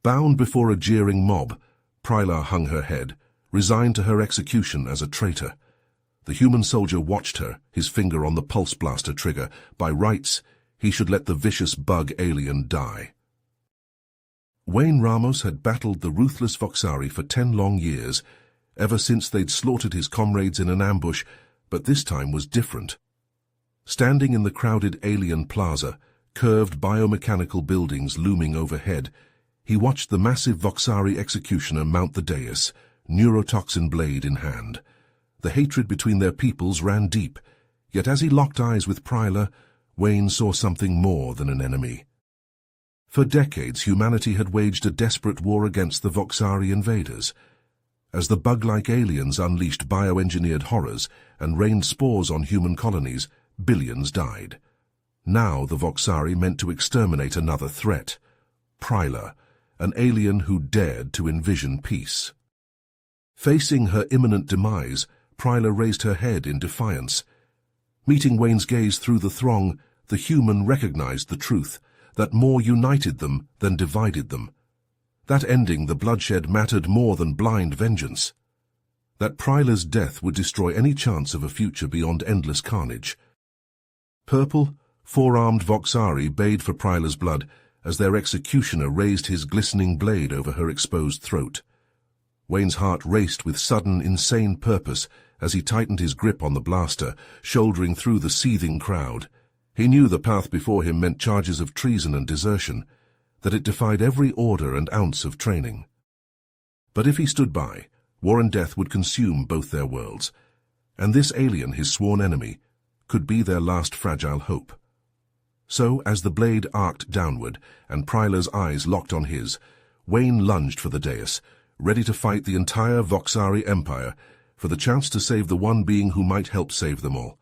Bound before a jeering mob, Pryla hung her head, resigned to her execution as a traitor. The human soldier watched her, his finger on the pulse blaster trigger. By rights, he should let the vicious bug alien die. Wayne Ramos had battled the ruthless Voxari for 10 long years, ever since they'd slaughtered his comrades in an ambush, but this time was different. Standing in the crowded alien plaza, curved biomechanical buildings looming overhead, he watched the massive Voxari executioner mount the dais, neurotoxin blade in hand. The hatred between their peoples ran deep, yet as he locked eyes with Pryla, Wayne saw something more than an enemy. For decades, humanity had waged a desperate war against the Voxari invaders. As the bug-like aliens unleashed bioengineered horrors and rained spores on human colonies, billions died. Now the Voxari meant to exterminate another threat, Pryla, an alien who dared to envision peace. Facing her imminent demise, Pryla raised her head in defiance. Meeting Wayne's gaze through the throng, the human recognized the truth, that more united them than divided them. That ending the bloodshed mattered more than blind vengeance. That Pryla's death would destroy any chance of a future beyond endless carnage. Purple, four-armed Voxari bayed for Pryla's blood as their executioner raised his glistening blade over her exposed throat. Wayne's heart raced with sudden, insane purpose as he tightened his grip on the blaster, shouldering through the seething crowd. He knew the path before him meant charges of treason and desertion, that it defied every order and ounce of training. But if he stood by, war and death would consume both their worlds, and this alien, his sworn enemy, could be their last fragile hope. So, as the blade arced downward and Pryla's eyes locked on his, Wayne lunged for the dais, ready to fight the entire Voxari empire for the chance to save the one being who might help save them all.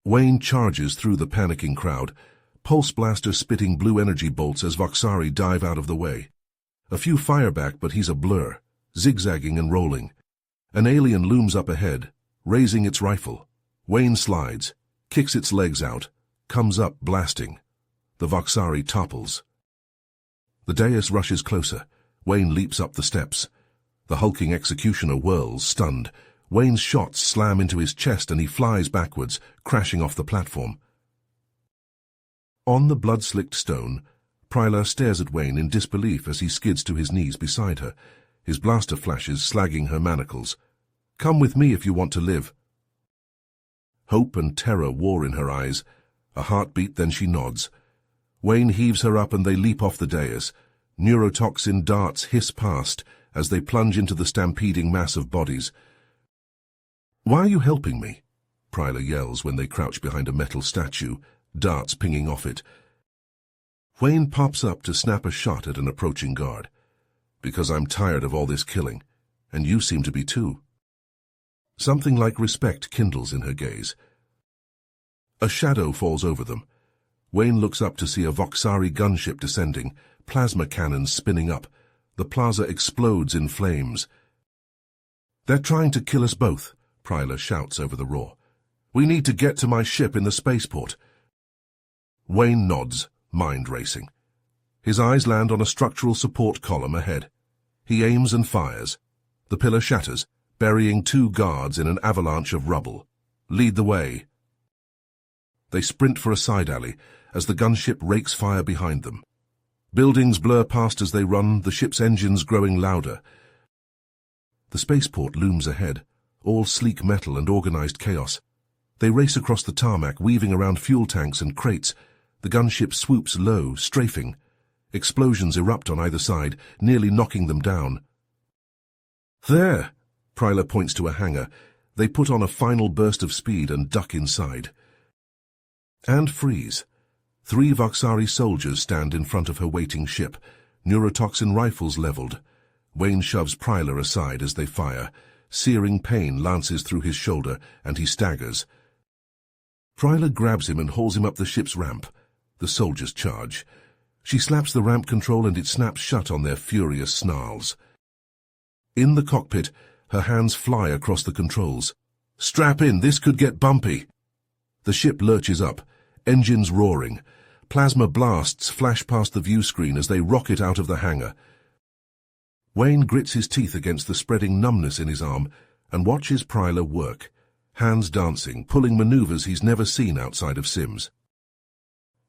Wayne charges through the panicking crowd, pulse blaster spitting blue energy bolts as Voxari dive out of the way. A few fire back, but he's a blur, zigzagging and rolling. An alien looms up ahead, raising its rifle. Wayne slides, kicks its legs out, comes up blasting. The Voxari topples. The dais rushes closer. Wayne leaps up the steps. The hulking executioner whirls, stunned. Wayne's shots slam into his chest and he flies backwards, crashing off the platform. On the blood-slicked stone, Pryla stares at Wayne in disbelief as he skids to his knees beside her, his blaster flashes slagging her manacles. "Come with me if you want to live." Hope and terror war in her eyes. A heartbeat, then she nods. Wayne heaves her up and they leap off the dais. Neurotoxin darts hiss past as they plunge into the stampeding mass of bodies. "Why are you helping me?" Pryla yells when they crouch behind a metal statue, darts pinging off it. Wayne pops up to snap a shot at an approaching guard. "Because I'm tired of all this killing, and you seem to be too." Something like respect kindles in her gaze. A shadow falls over them. Wayne looks up to see a Voxari gunship descending, plasma cannons spinning up. The plaza explodes in flames. "They're trying to kill us both," Pryla shouts over the roar. "We need to get to my ship in the spaceport." Wayne nods, mind racing. His eyes land on a structural support column ahead. He aims and fires. The pillar shatters, burying 2 guards in an avalanche of rubble. "Lead the way." They sprint for a side alley as the gunship rakes fire behind them. Buildings blur past as they run, the ship's engines growing louder. The spaceport looms ahead, all sleek metal and organized chaos. They race across the tarmac, weaving around fuel tanks and crates. The gunship swoops low, strafing. Explosions erupt on either side, nearly knocking them down. "There!" Pryla points to a hangar. They put on a final burst of speed and duck inside. And freeze. 3 Voxari soldiers stand in front of her waiting ship, neurotoxin rifles leveled. Wayne shoves Pryla aside as they fire. Searing pain lances through his shoulder, and he staggers. Pryla grabs him and hauls him up the ship's ramp. The soldiers charge. She slaps the ramp control and it snaps shut on their furious snarls. In the cockpit, her hands fly across the controls. "Strap in, this could get bumpy." The ship lurches up, engines roaring. Plasma blasts flash past the view screen as they rocket out of the hangar. Wayne grits his teeth against the spreading numbness in his arm and watches Prylar work, hands dancing, pulling maneuvers he's never seen outside of Sims.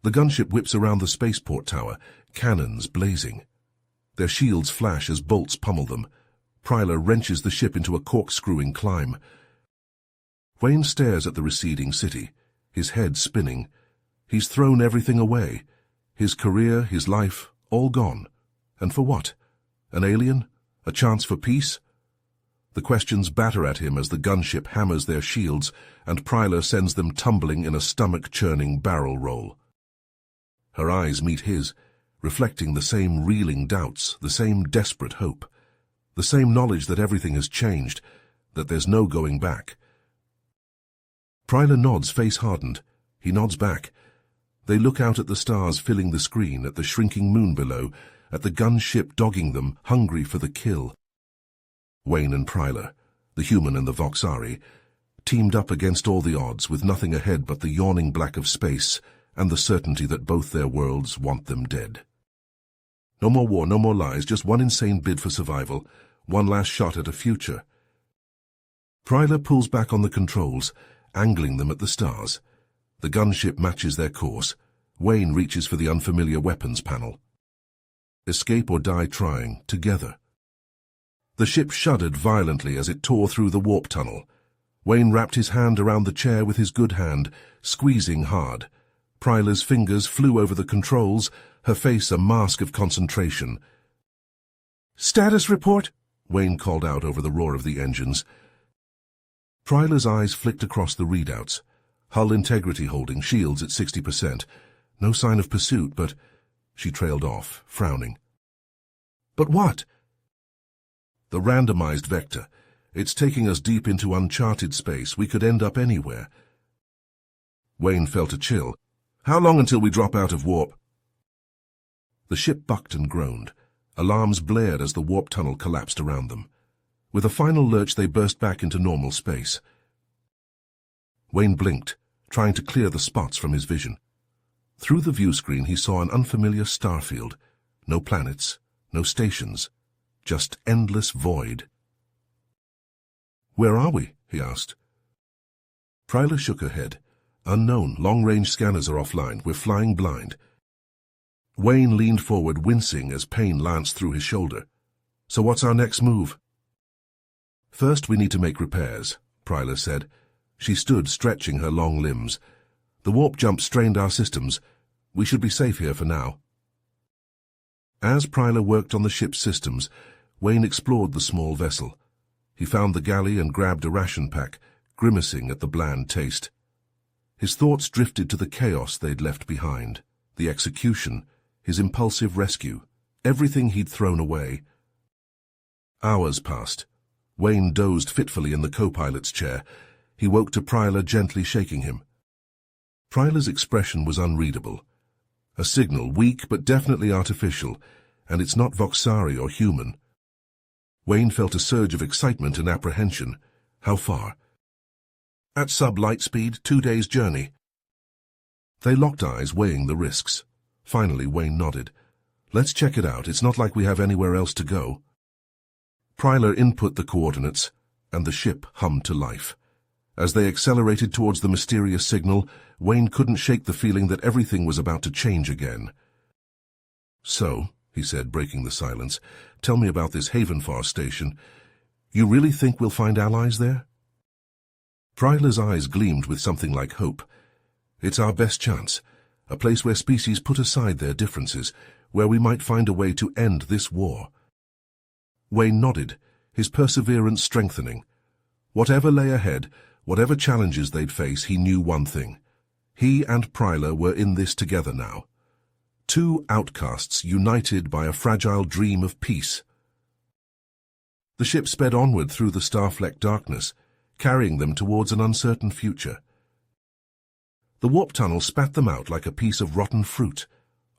The gunship whips around the spaceport tower, cannons blazing. Their shields flash as bolts pummel them. Prylar wrenches the ship into a corkscrewing climb. Wayne stares at the receding city, his head spinning. He's thrown everything away. His career, his life, all gone. And for what? An alien? A chance for peace? The questions batter at him as the gunship hammers their shields, and Prylar sends them tumbling in a stomach-churning barrel roll. Her eyes meet his, reflecting the same reeling doubts, the same desperate hope, the same knowledge that everything has changed, that there's no going back. Prylar nods, face hardened. He nods back. They look out at the stars filling the screen, at the shrinking moon below, at the gunship dogging them, hungry for the kill. Wayne and Prylar, the human and the Voxari, teamed up against all the odds, with nothing ahead but the yawning black of space and the certainty that both their worlds want them dead. No more war, no more lies, just one insane bid for survival, one last shot at a future. Prylar pulls back on the controls, angling them at the stars. The gunship matches their course. Wayne reaches for the unfamiliar weapons panel. Escape or die trying, together. The ship shuddered violently as it tore through the warp tunnel. Wayne wrapped his hand around the chair with his good hand, squeezing hard. Prylar's fingers flew over the controls, her face a mask of concentration. "Status report," Wayne called out over the roar of the engines. Prylar's eyes flicked across the readouts. Hull integrity holding, shields at 60%. No sign of pursuit, but... She trailed off, frowning. "But what?" "The randomized vector. It's taking us deep into uncharted space. We could end up anywhere." Wayne felt a chill. "How long until we drop out of warp?" The ship bucked and groaned. Alarms blared as the warp tunnel collapsed around them. With a final lurch, they burst back into normal space. Wayne blinked, trying to clear the spots from his vision. Through the view screen, he saw an unfamiliar starfield. No planets, no stations, just endless void. "Where are we?" he asked. Prylar shook her head. "Unknown. Long-range scanners are offline. We're flying blind." Wayne leaned forward, wincing as pain lanced through his shoulder. "So what's our next move?" "First, we need to make repairs," Prylar said. She stood, stretching her long limbs. "The warp jump strained our systems. We should be safe here for now." As Prylar worked on the ship's systems, Wayne explored the small vessel. He found the galley and grabbed a ration pack, grimacing at the bland taste. His thoughts drifted to the chaos they'd left behind, the execution, his impulsive rescue, everything he'd thrown away. Hours passed. Wayne dozed fitfully in the co-pilot's chair. He woke to Prylar gently shaking him. Prylar's expression was unreadable. A signal, weak but definitely artificial, and it's not Voxari or human. Wayne felt a surge of excitement and apprehension. How far? "At sub-light speed, 2 days' journey." They locked eyes, weighing the risks. Finally, Wayne nodded. "Let's check it out. It's not like we have anywhere else to go." Prylar input the coordinates, and the ship hummed to life. As they accelerated towards the mysterious signal, Wayne couldn't shake the feeling that everything was about to change again. "So," he said, breaking the silence, "tell me about this Havenfar station. You really think we'll find allies there?" Prylar's eyes gleamed with something like hope. "It's our best chance, a place where species put aside their differences, where we might find a way to end this war." Wayne nodded, his perseverance strengthening. Whatever lay ahead, whatever challenges they'd face, he knew one thing. He and Prylar were in this together now. Two outcasts united by a fragile dream of peace. The ship sped onward through the star-flecked darkness, carrying them towards an uncertain future. The warp tunnel spat them out like a piece of rotten fruit.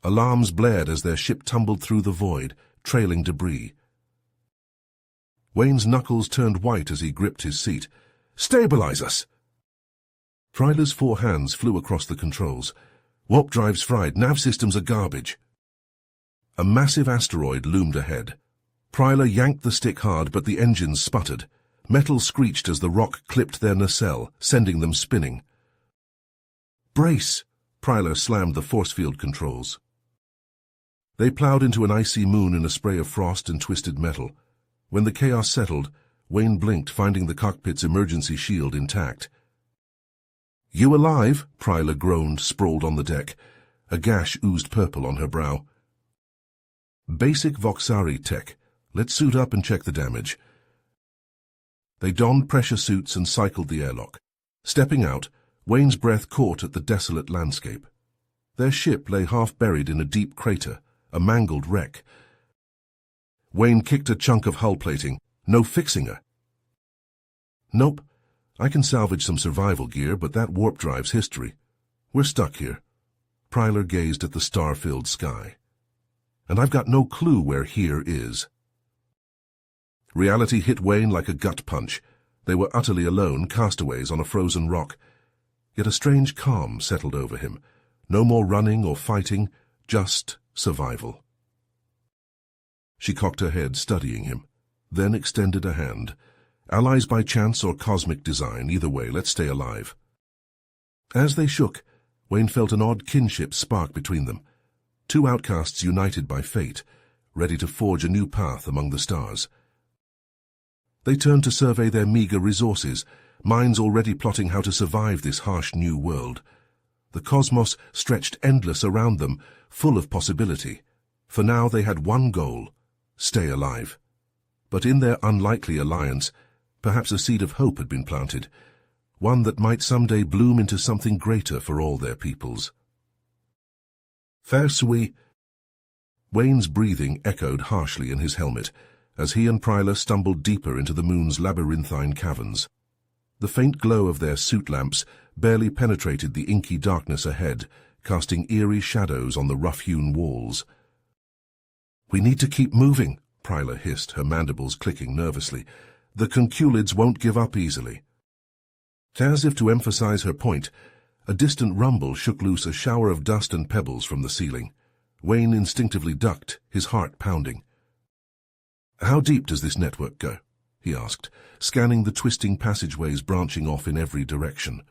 Alarms blared as their ship tumbled through the void, trailing debris. Wayne's knuckles turned white as he gripped his seat. "Stabilize us!" Prylar's 4 hands flew across the controls. Warp drives fried, nav systems are garbage. A massive asteroid loomed ahead. Pryla yanked the stick hard, but the engines sputtered. Metal screeched as the rock clipped their nacelle, sending them spinning. Brace! Pryla slammed the force field controls. They plowed into an icy moon in a spray of frost and twisted metal. When the chaos settled, Wayne blinked, finding the cockpit's emergency shield intact. "You alive?" Pryla groaned, sprawled on the deck. A gash oozed purple on her brow. "Basic Voxari tech. Let's suit up and check the damage." They donned pressure suits and cycled the airlock. Stepping out, Wayne's breath caught at the desolate landscape. Their ship lay half buried in a deep crater, a mangled wreck. Wayne kicked a chunk of hull plating. "No fixing her." "Nope. I can salvage some survival gear, but that warp drive's history. We're stuck here." Pryler gazed at the star-filled sky. "And I've got no clue where here is." Reality hit Wayne like a gut punch. They were utterly alone, castaways on a frozen rock. Yet a strange calm settled over him. No more running or fighting, just survival. She cocked her head, studying him, then extended a hand. "Allies by chance or cosmic design, either way, let's stay alive." As they shook, Wayne felt an odd kinship spark between them. Two outcasts united by fate, ready to forge a new path among the stars. They turned to survey their meager resources, minds already plotting how to survive this harsh new world. The cosmos stretched endless around them, full of possibility. For now they had one goal: stay alive. But in their unlikely alliance, perhaps a seed of hope had been planted, one that might someday bloom into something greater for all their peoples. "Fair Wayne's breathing echoed harshly in his helmet, as he and Pryla stumbled deeper into the moon's labyrinthine caverns. The faint glow of their suit lamps barely penetrated the inky darkness ahead, casting eerie shadows on the rough-hewn walls. "We need to keep moving," Pryla hissed, her mandibles clicking nervously. "The conculids won't give up easily." As if to emphasize her point, a distant rumble shook loose a shower of dust and pebbles from the ceiling. Wayne instinctively ducked, his heart pounding. "How deep does this network go?" he asked, scanning the twisting passageways branching off in every direction.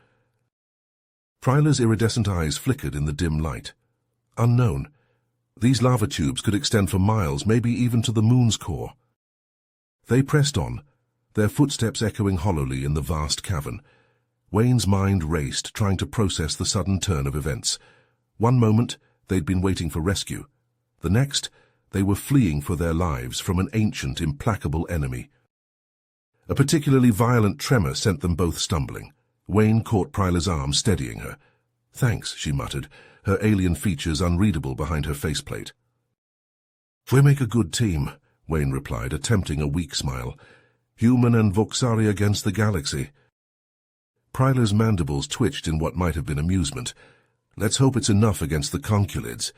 Pryla's iridescent eyes flickered in the dim light. Unknown. These lava tubes could extend for miles, maybe even to the moon's core. They pressed on, their footsteps echoing hollowly in the vast cavern. Wayne's mind raced, trying to process the sudden turn of events. One moment, they'd been waiting for rescue. The next, they were fleeing for their lives from an ancient, implacable enemy. A particularly violent tremor sent them both stumbling. Wayne caught Pryla's arm, steadying her. "Thanks," she muttered, her alien features unreadable behind her faceplate. "We make a good team," Wayne replied, attempting a weak smile. "Human and Voxari against the galaxy." Pryla's mandibles twitched in what might have been amusement. "Let's hope it's enough against the conculids."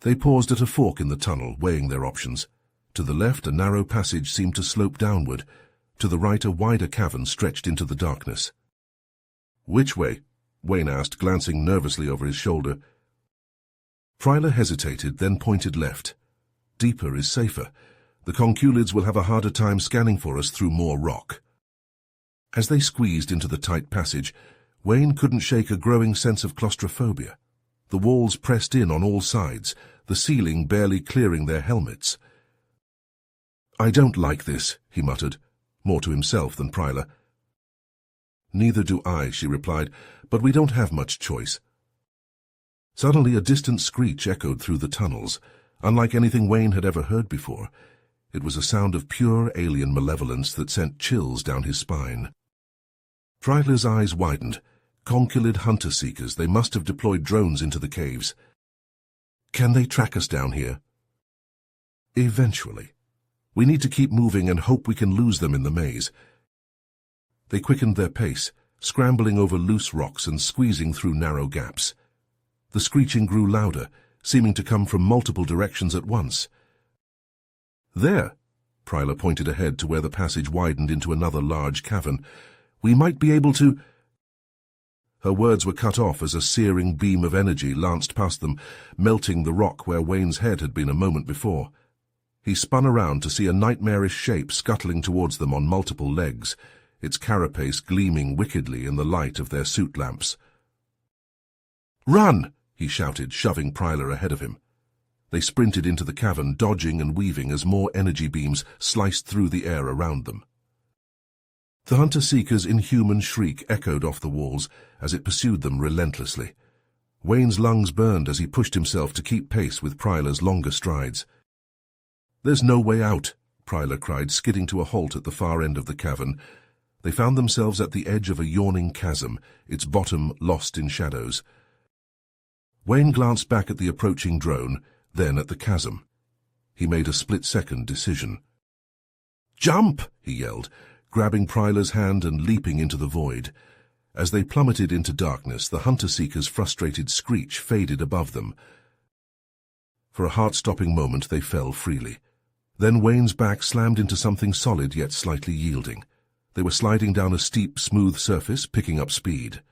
They paused at a fork in the tunnel, weighing their options. To the left, a narrow passage seemed to slope downward. To the right, a wider cavern stretched into the darkness. "Which way?" Wayne asked, glancing nervously over his shoulder. Pryla hesitated, then pointed left. "Deeper is safer. The conculids will have a harder time scanning for us through more rock." As they squeezed into the tight passage, Wayne couldn't shake a growing sense of claustrophobia. The walls pressed in on all sides, the ceiling barely clearing their helmets. "I don't like this," he muttered, more to himself than Pryla. "Neither do I," she replied, "but we don't have much choice." Suddenly a distant screech echoed through the tunnels, unlike anything Wayne had ever heard before. It was a sound of pure alien malevolence that sent chills down his spine. Pryla's eyes widened. Conculid hunter-seekers, they must have deployed drones into the caves. "Can they track us down here?" "Eventually. We need to keep moving and hope we can lose them in the maze." They quickened their pace, scrambling over loose rocks and squeezing through narrow gaps. The screeching grew louder, seeming to come from multiple directions at once. "There," Pryla pointed ahead to where the passage widened into another large cavern. "We might be able to—" Her words were cut off as a searing beam of energy lanced past them, melting the rock where Wayne's head had been a moment before. He spun around to see a nightmarish shape scuttling towards them on multiple legs, its carapace gleaming wickedly in the light of their suit lamps. "Run!" he shouted, shoving Prylar ahead of him. They sprinted into the cavern, dodging and weaving as more energy beams sliced through the air around them. The hunter-seeker's inhuman shriek echoed off the walls as it pursued them relentlessly. Wayne's lungs burned as he pushed himself to keep pace with Prylar's longer strides. "There's no way out," Prylar cried, skidding to a halt at the far end of the cavern. They found themselves at the edge of a yawning chasm, its bottom lost in shadows. Wayne glanced back at the approaching drone, then at the chasm. He made a split-second decision. "Jump!" he yelled, grabbing Prylar's hand and leaping into the void. As they plummeted into darkness, the hunter-seeker's frustrated screech faded above them. For a heart-stopping moment, they fell freely. Then Wayne's back slammed into something solid yet slightly yielding. They were sliding down a steep, smooth surface, picking up speed.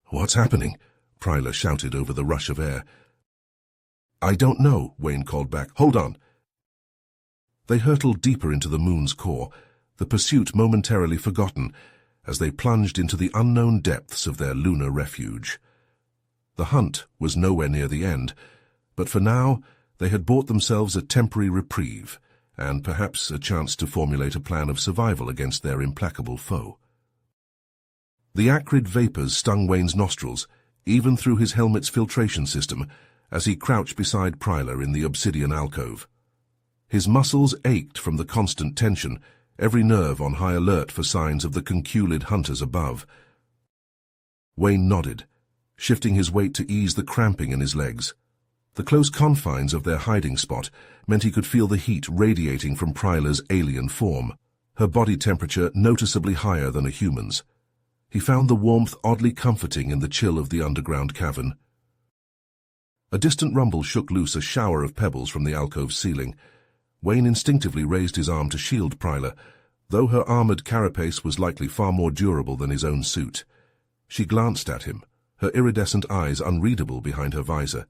"What's happening?" Prylar shouted over the rush of air. "I don't know," Wayne called back. "Hold on." They hurtled deeper into the moon's core, the pursuit momentarily forgotten, as they plunged into the unknown depths of their lunar refuge. The hunt was nowhere near the end, but for now they had bought themselves a temporary reprieve, and perhaps a chance to formulate a plan of survival against their implacable foe. The acrid vapors stung Wayne's nostrils, even through his helmet's filtration system, as he crouched beside Prylar in the obsidian alcove. His muscles ached from the constant tension, every nerve on high alert for signs of the conculid hunters above. Wayne nodded, shifting his weight to ease the cramping in his legs. The close confines of their hiding spot meant he could feel the heat radiating from Prylar's alien form, her body temperature noticeably higher than a human's. He found the warmth oddly comforting in the chill of the underground cavern. A distant rumble shook loose a shower of pebbles from the alcove's ceiling. Wayne instinctively raised his arm to shield Prylar, though her armored carapace was likely far more durable than his own suit. She glanced at him, her iridescent eyes unreadable behind her visor.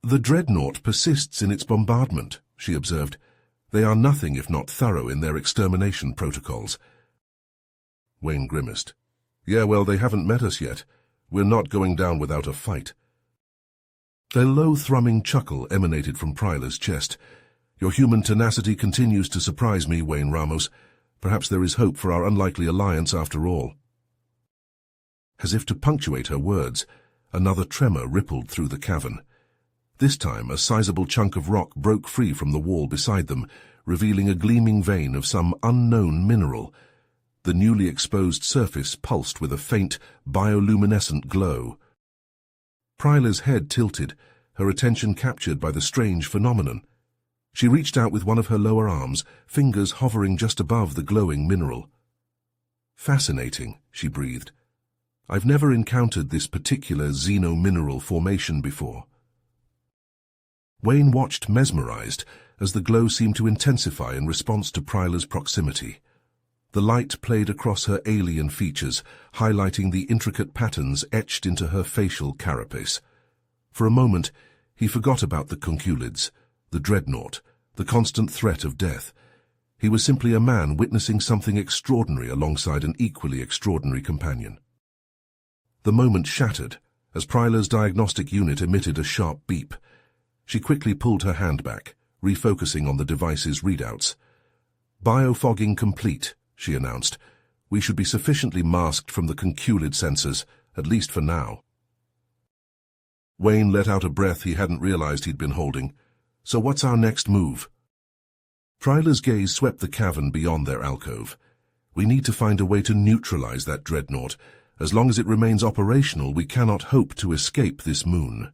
"The dreadnought persists in its bombardment," she observed. "They are nothing if not thorough in their extermination protocols." Wayne grimaced. "Yeah, well, they haven't met us yet. We're not going down without a fight." A low thrumming chuckle emanated from Prylar's chest. "Your human tenacity continues to surprise me, Wayne Ramos. Perhaps there is hope for our unlikely alliance after all." As if to punctuate her words, another tremor rippled through the cavern. This time, a sizable chunk of rock broke free from the wall beside them, revealing a gleaming vein of some unknown mineral. The newly exposed surface pulsed with a faint, bioluminescent glow. Prylar's head tilted, her attention captured by the strange phenomenon. She reached out with one of her lower arms, fingers hovering just above the glowing mineral. "Fascinating," she breathed. "I've never encountered this particular xenomineral formation before." Wayne watched mesmerized as the glow seemed to intensify in response to Prylar's proximity. The light played across her alien features, highlighting the intricate patterns etched into her facial carapace. For a moment, he forgot about the conculids, the dreadnought, the constant threat of death. He was simply a man witnessing something extraordinary alongside an equally extraordinary companion. The moment shattered as Prylar's diagnostic unit emitted a sharp beep. She quickly pulled her hand back, refocusing on the device's readouts. "Biofogging complete," she announced. "We should be sufficiently masked from the conculid sensors, at least for now." Wayne let out a breath he hadn't realized he'd been holding. "So what's our next move?" Prylar's gaze swept the cavern beyond their alcove. "We need to find a way to neutralize that dreadnought. As long as it remains operational, we cannot hope to escape this moon."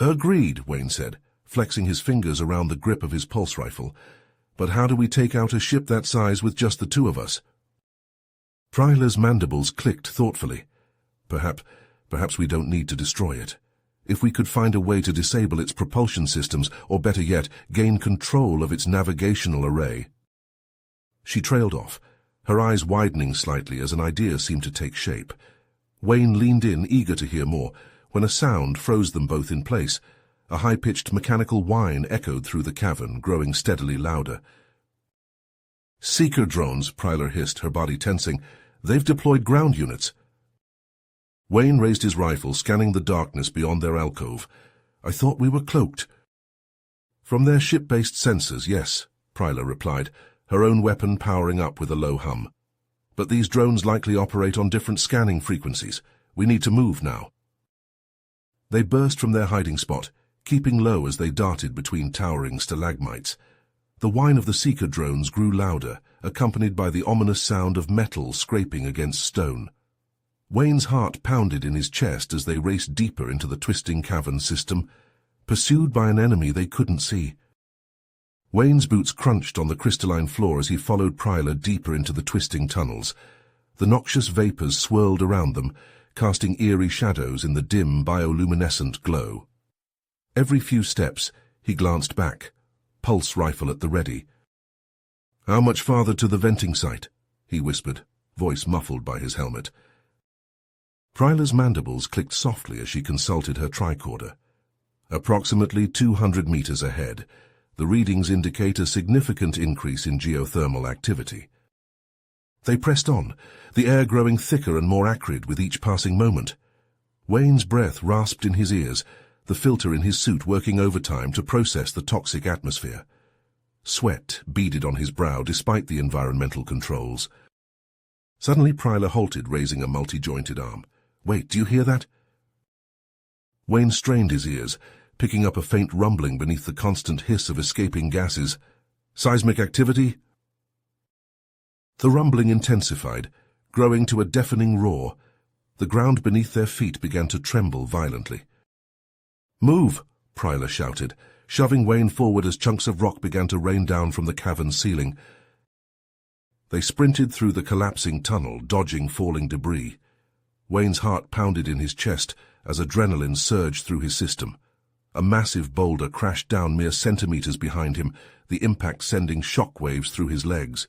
"Agreed," Wayne said, flexing his fingers around the grip of his pulse rifle. "But how do we take out a ship that size with just the two of us?" Prylar's mandibles clicked thoughtfully. Perhaps we don't need to destroy it. If we could find a way to disable its propulsion systems, or better yet, gain control of its navigational array." She trailed off, her eyes widening slightly as an idea seemed to take shape. Wayne leaned in, eager to hear more, when a sound froze them both in place. A high-pitched mechanical whine echoed through the cavern, growing steadily louder. "Seeker drones," Prylar hissed, her body tensing. "They've deployed ground units." Wayne raised his rifle, scanning the darkness beyond their alcove. "I thought we were cloaked." "From their ship-based sensors, yes," Prylar replied, her own weapon powering up with a low hum. "But these drones likely operate on different scanning frequencies. We need to move now." They burst from their hiding spot, keeping low as they darted between towering stalagmites. The whine of the Seeker drones grew louder, accompanied by the ominous sound of metal scraping against stone. Wayne's heart pounded in his chest as they raced deeper into the twisting cavern system, pursued by an enemy they couldn't see. Wayne's boots crunched on the crystalline floor as he followed Prylar deeper into the twisting tunnels. The noxious vapors swirled around them, casting eerie shadows in the dim bioluminescent glow. Every few steps, he glanced back, pulse rifle at the ready. "How much farther to the venting site?" he whispered, voice muffled by his helmet. Prylar's mandibles clicked softly as she consulted her tricorder. "Approximately 200 meters ahead. The readings indicate a significant increase in geothermal activity." They pressed on, the air growing thicker and more acrid with each passing moment. Wayne's breath rasped in his ears, the filter in his suit working overtime to process the toxic atmosphere. Sweat beaded on his brow despite the environmental controls. Suddenly Prylar halted, raising a multi-jointed arm. "Wait, do you hear that?" Wayne strained his ears, picking up a faint rumbling beneath the constant hiss of escaping gases. "Seismic activity?" The rumbling intensified, growing to a deafening roar. The ground beneath their feet began to tremble violently. "Move!" Prylar shouted, shoving Wayne forward as chunks of rock began to rain down from the cavern ceiling. They sprinted through the collapsing tunnel, dodging falling debris. Wayne's heart pounded in his chest as adrenaline surged through his system. A massive boulder crashed down mere centimeters behind him, the impact sending shock waves through his legs.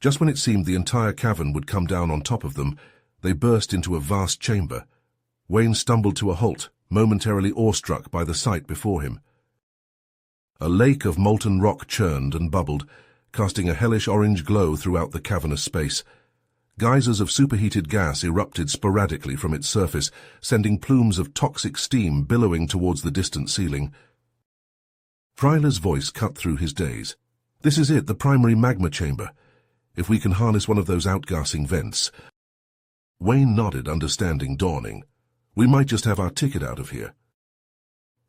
Just when it seemed the entire cavern would come down on top of them, they burst into a vast chamber. Wayne stumbled to a halt, momentarily awestruck by the sight before him. A lake of molten rock churned and bubbled, casting a hellish orange glow throughout the cavernous space. Geysers of superheated gas erupted sporadically from its surface, sending plumes of toxic steam billowing towards the distant ceiling. Prylar's voice cut through his daze. "This is it, the primary magma chamber. If we can harness one of those outgassing vents." Wayne nodded, understanding dawning. "We might just have our ticket out of here."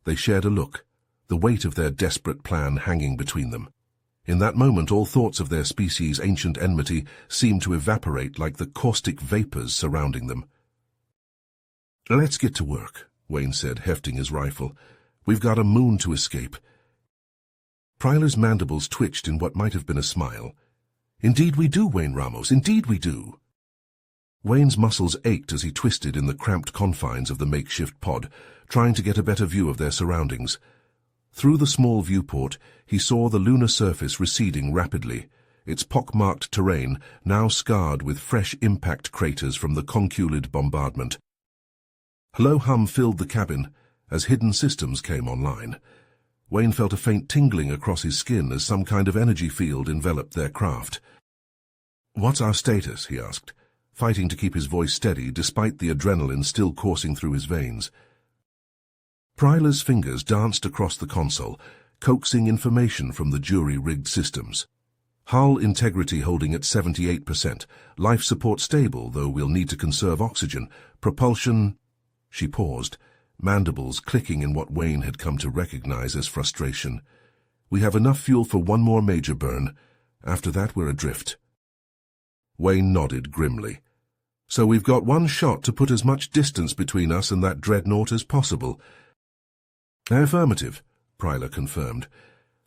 They shared a look, the weight of their desperate plan hanging between them. In that moment, all thoughts of their species' ancient enmity seemed to evaporate like the caustic vapors surrounding them. "Let's get to work," Wayne said, hefting his rifle. "We've got a moon to escape." Prylar's mandibles twitched in what might have been a smile. "Indeed we do, Wayne Ramos, indeed we do." Wayne's muscles ached as he twisted in the cramped confines of the makeshift pod, trying to get a better view of their surroundings. Through the small viewport, he saw the lunar surface receding rapidly, its pock-marked terrain now scarred with fresh impact craters from the conculid bombardment. A low hum filled the cabin as hidden systems came online. Wayne felt a faint tingling across his skin as some kind of energy field enveloped their craft. "What's our status?" he asked, fighting to keep his voice steady despite the adrenaline still coursing through his veins. Prylar's fingers danced across the console, coaxing information from the jury-rigged systems. Hull integrity holding at 78%, life support stable, though we'll need to conserve oxygen, propulsion— She paused, mandibles clicking in what Wayne had come to recognize as frustration. "We have enough fuel for one more major burn. After that, we're adrift." Wayne nodded grimly. "So we've got one shot to put as much distance between us and that dreadnought as possible." "Affirmative," Prylar confirmed.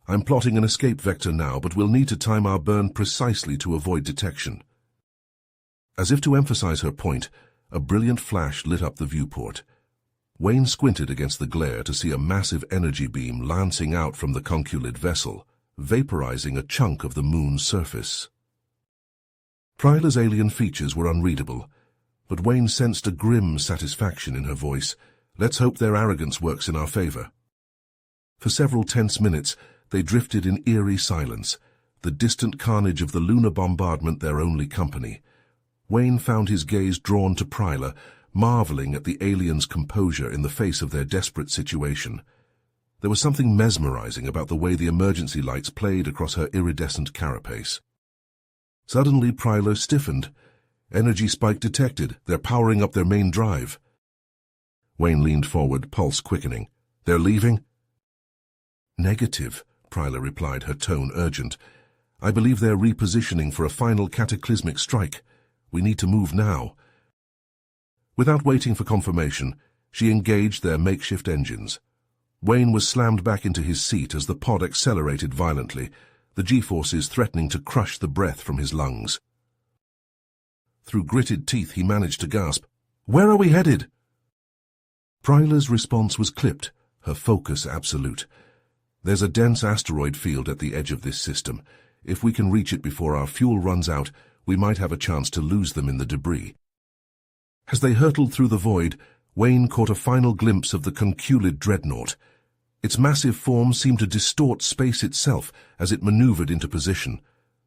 "I'm plotting an escape vector now, but we'll need to time our burn precisely to avoid detection." As if to emphasize her point, a brilliant flash lit up the viewport. Wayne squinted against the glare to see a massive energy beam lancing out from the conculid vessel, vaporizing a chunk of the moon's surface. Pryla's alien features were unreadable, but Wayne sensed a grim satisfaction in her voice. Let's hope their arrogance works in our favor. For several tense minutes, they drifted in eerie silence, the distant carnage of the lunar bombardment their only company. Wayne found his gaze drawn to Pryla, marveling at the aliens' composure in the face of their desperate situation. There was something mesmerizing about the way the emergency lights played across her iridescent carapace. Suddenly, Pryla stiffened. Energy spike detected. They're powering up their main drive. Wayne leaned forward, pulse quickening. They're leaving? Negative, Pryla replied, her tone urgent. I believe they're repositioning for a final cataclysmic strike. We need to move now. Without waiting for confirmation, she engaged their makeshift engines. Wayne was slammed back into his seat as the pod accelerated violently, the G-forces threatening to crush the breath from his lungs. Through gritted teeth, he managed to gasp, "Where are we headed?" Pryla's response was clipped, her focus absolute. "There's a dense asteroid field at the edge of this system. If we can reach it before our fuel runs out, we might have a chance to lose them in the debris." As they hurtled through the void, Wayne caught a final glimpse of the conculid dreadnought. Its massive form seemed to distort space itself as it maneuvered into position.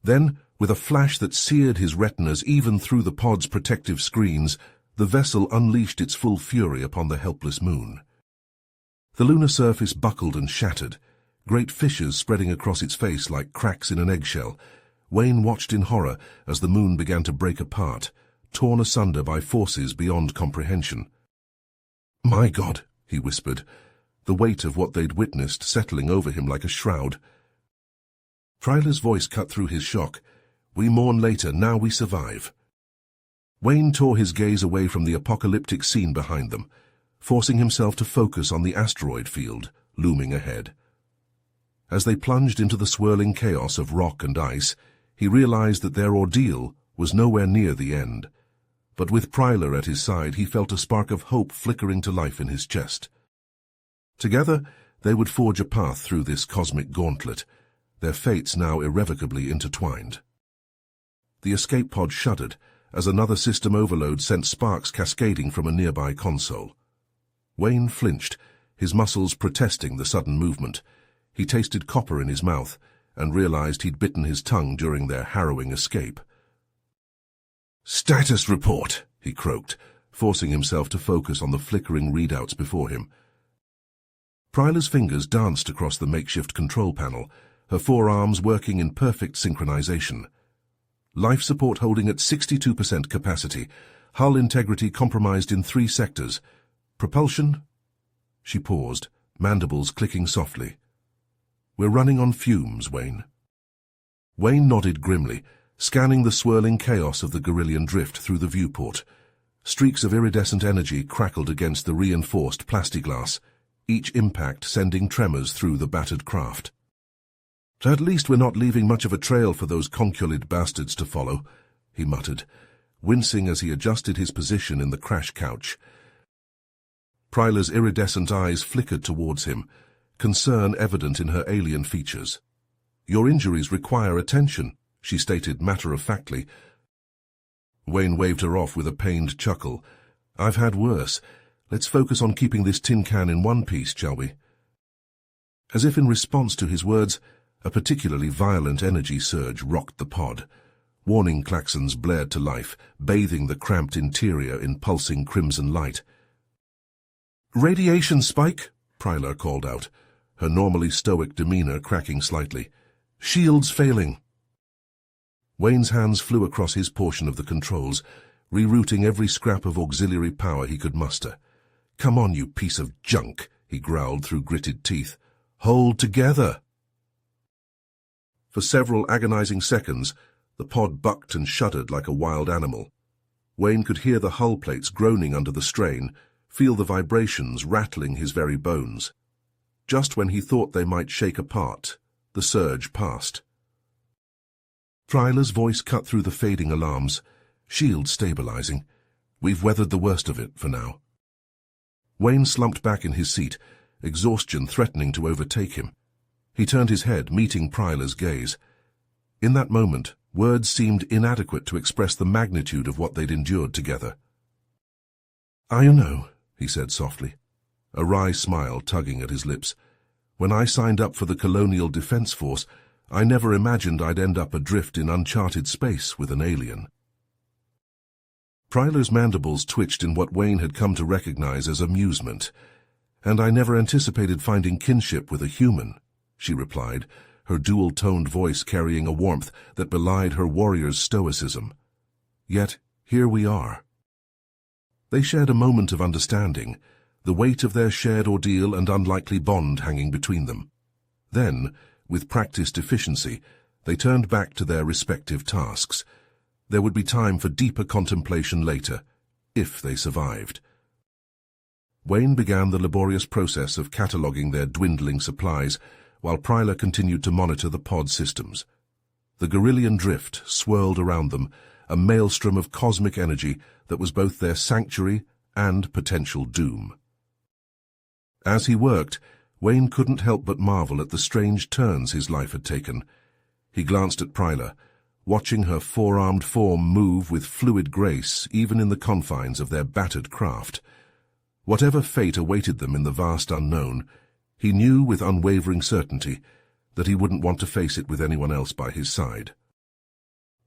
Then, with a flash that seared his retinas even through the pod's protective screens, the vessel unleashed its full fury upon the helpless moon. The lunar surface buckled and shattered, great fissures spreading across its face like cracks in an eggshell. Wayne watched in horror as the moon began to break apart, torn asunder by forces beyond comprehension. "My God," he whispered, the weight of what they'd witnessed settling over him like a shroud. Pryla's voice cut through his shock. "We mourn later, now we survive." Wayne tore his gaze away from the apocalyptic scene behind them, forcing himself to focus on the asteroid field looming ahead. As they plunged into the swirling chaos of rock and ice, he realized that their ordeal was nowhere near the end. But with Pryla at his side, he felt a spark of hope flickering to life in his chest. Together, they would forge a path through this cosmic gauntlet, their fates now irrevocably intertwined. The escape pod shuddered as another system overload sent sparks cascading from a nearby console. Wayne flinched, his muscles protesting the sudden movement. He tasted copper in his mouth and realized he'd bitten his tongue during their harrowing escape. "Status report," he croaked, forcing himself to focus on the flickering readouts before him. Pryla's fingers danced across the makeshift control panel, her forearms working in perfect synchronization. Life support holding at 62% capacity, hull integrity compromised in 3 sectors. Propulsion? She paused, mandibles clicking softly. "We're running on fumes, Wayne." Wayne nodded grimly, scanning the swirling chaos of the Gorillion drift through the viewport. Streaks of iridescent energy crackled against the reinforced plexiglass, each impact sending tremors through the battered craft. "At least we're not leaving much of a trail for those conculid bastards to follow," he muttered, wincing as he adjusted his position in the crash couch. Pryla's iridescent eyes flickered towards him, concern evident in her alien features. "Your injuries require attention," she stated matter-of-factly. Wayne waved her off with a pained chuckle. "I've had worse. Let's focus on keeping this tin can in one piece, shall we?" As if in response to his words, a particularly violent energy surge rocked the pod. Warning klaxons blared to life, bathing the cramped interior in pulsing crimson light. "Radiation spike," Pryla called out, her normally stoic demeanor cracking slightly. "Shields failing." Wayne's hands flew across his portion of the controls, rerouting every scrap of auxiliary power he could muster. "Come on, you piece of junk," he growled through gritted teeth. "Hold together." For several agonizing seconds, the pod bucked and shuddered like a wild animal. Wayne could hear the hull plates groaning under the strain, feel the vibrations rattling his very bones. Just when he thought they might shake apart, the surge passed. Pryla's voice cut through the fading alarms. "Shield stabilizing. We've weathered the worst of it for now." Wayne slumped back in his seat, exhaustion threatening to overtake him. He turned his head, meeting Pryla's gaze. In that moment, Words seemed inadequate to express the magnitude of what they'd endured together. "I know," he said softly, a wry smile tugging at his lips. "When I signed up for the Colonial Defense Force, I never imagined I'd end up adrift in uncharted space with an alien." Pryler's mandibles twitched in what Wayne had come to recognize as amusement. "And I never anticipated finding kinship with a human," she replied, her dual-toned voice carrying a warmth that belied her warrior's stoicism. "Yet, here we are." They shared a moment of understanding, the weight of their shared ordeal and unlikely bond hanging between them. Then, with practiced efficiency, they turned back to their respective tasks. There would be time for deeper contemplation later, if they survived. Wayne began the laborious process of cataloguing their dwindling supplies, while Pryler continued to monitor the pod systems. The Gorillian drift swirled around them, a maelstrom of cosmic energy that was both their sanctuary and potential doom. As he worked, Wayne couldn't help but marvel at the strange turns his life had taken. He glanced at Pryler, watching her four-armed form move with fluid grace even in the confines of their battered craft. Whatever fate awaited them in the vast unknown, he knew with unwavering certainty that he wouldn't want to face it with anyone else by his side.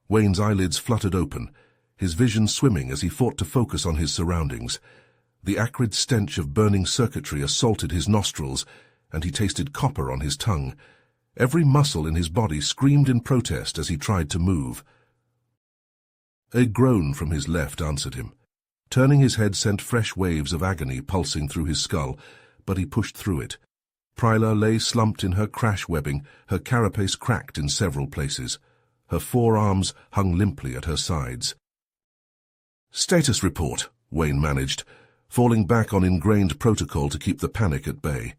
Wayne's eyelids fluttered open, his vision swimming as he fought to focus on his surroundings. The acrid stench of burning circuitry assaulted his nostrils, and he tasted copper on his tongue. Every muscle in his body screamed in protest as he tried to move. A groan from his left answered him. Turning his head sent fresh waves of agony pulsing through his skull, but he pushed through it. Pryler lay slumped in her crash webbing, her carapace cracked in several places. Her forearms hung limply at her sides. "Status report," Wayne managed, falling back on ingrained protocol to keep the panic at bay.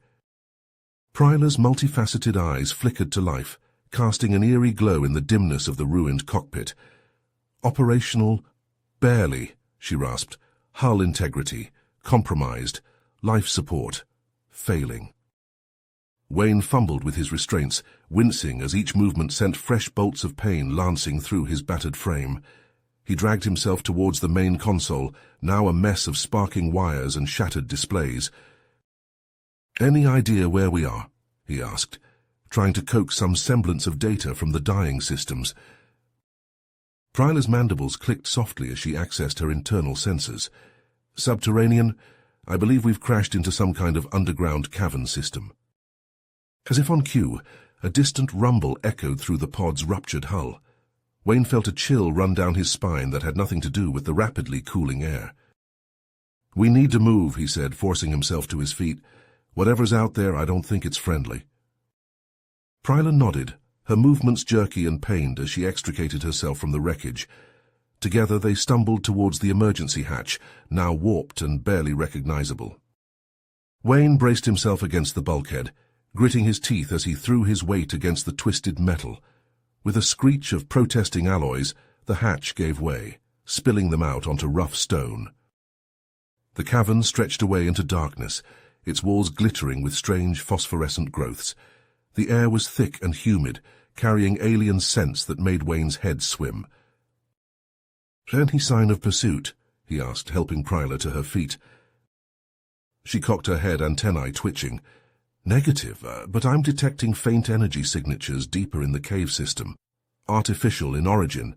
Pryler's multifaceted eyes flickered to life, casting an eerie glow in the dimness of the ruined cockpit. "Operational? Barely," she rasped. "Hull integrity. Compromised. Life support. Failing." Wayne fumbled with his restraints, wincing as each movement sent fresh bolts of pain lancing through his battered frame. He dragged himself towards the main console, now a mess of sparking wires and shattered displays. "Any idea where we are?" he asked, trying to coax some semblance of data from the dying systems. Pryler's mandibles clicked softly as she accessed her internal sensors. "Subterranean, I believe we've crashed into some kind of underground cavern system." As if on cue, a distant rumble echoed through the pod's ruptured hull. Wayne felt a chill run down his spine that had nothing to do with the rapidly cooling air. "We need to move," he said, forcing himself to his feet. "Whatever's out there, I don't think it's friendly." Pryler nodded, her movements jerky and pained as she extricated herself from the wreckage. Together they stumbled towards the emergency hatch, now warped and barely recognizable. Wayne braced himself against the bulkhead, gritting his teeth as he threw his weight against the twisted metal. With a screech of protesting alloys, the hatch gave way, spilling them out onto rough stone. The cavern stretched away into darkness, its walls glittering with strange phosphorescent growths. The air was thick and humid, carrying alien scents that made Wayne's head swim. "Any sign of pursuit?" he asked, helping Pryler to her feet. She cocked her head, antennae twitching. "Negative, but I'm detecting faint energy signatures deeper in the cave system. Artificial in origin."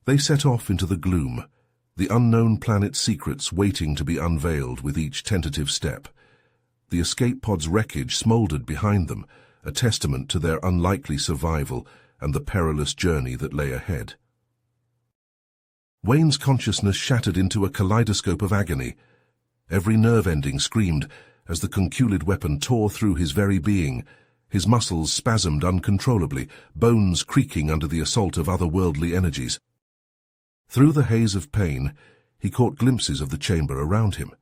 They set off into the gloom, the unknown planet's secrets waiting to be unveiled with each tentative step. The escape pod's wreckage smoldered behind them, a testament to their unlikely survival and the perilous journey that lay ahead. Wayne's consciousness shattered into a kaleidoscope of agony. Every nerve ending screamed as the conculid weapon tore through his very being. His muscles spasmed uncontrollably, bones creaking under the assault of otherworldly energies. Through the haze of pain, he caught glimpses of the chamber around him.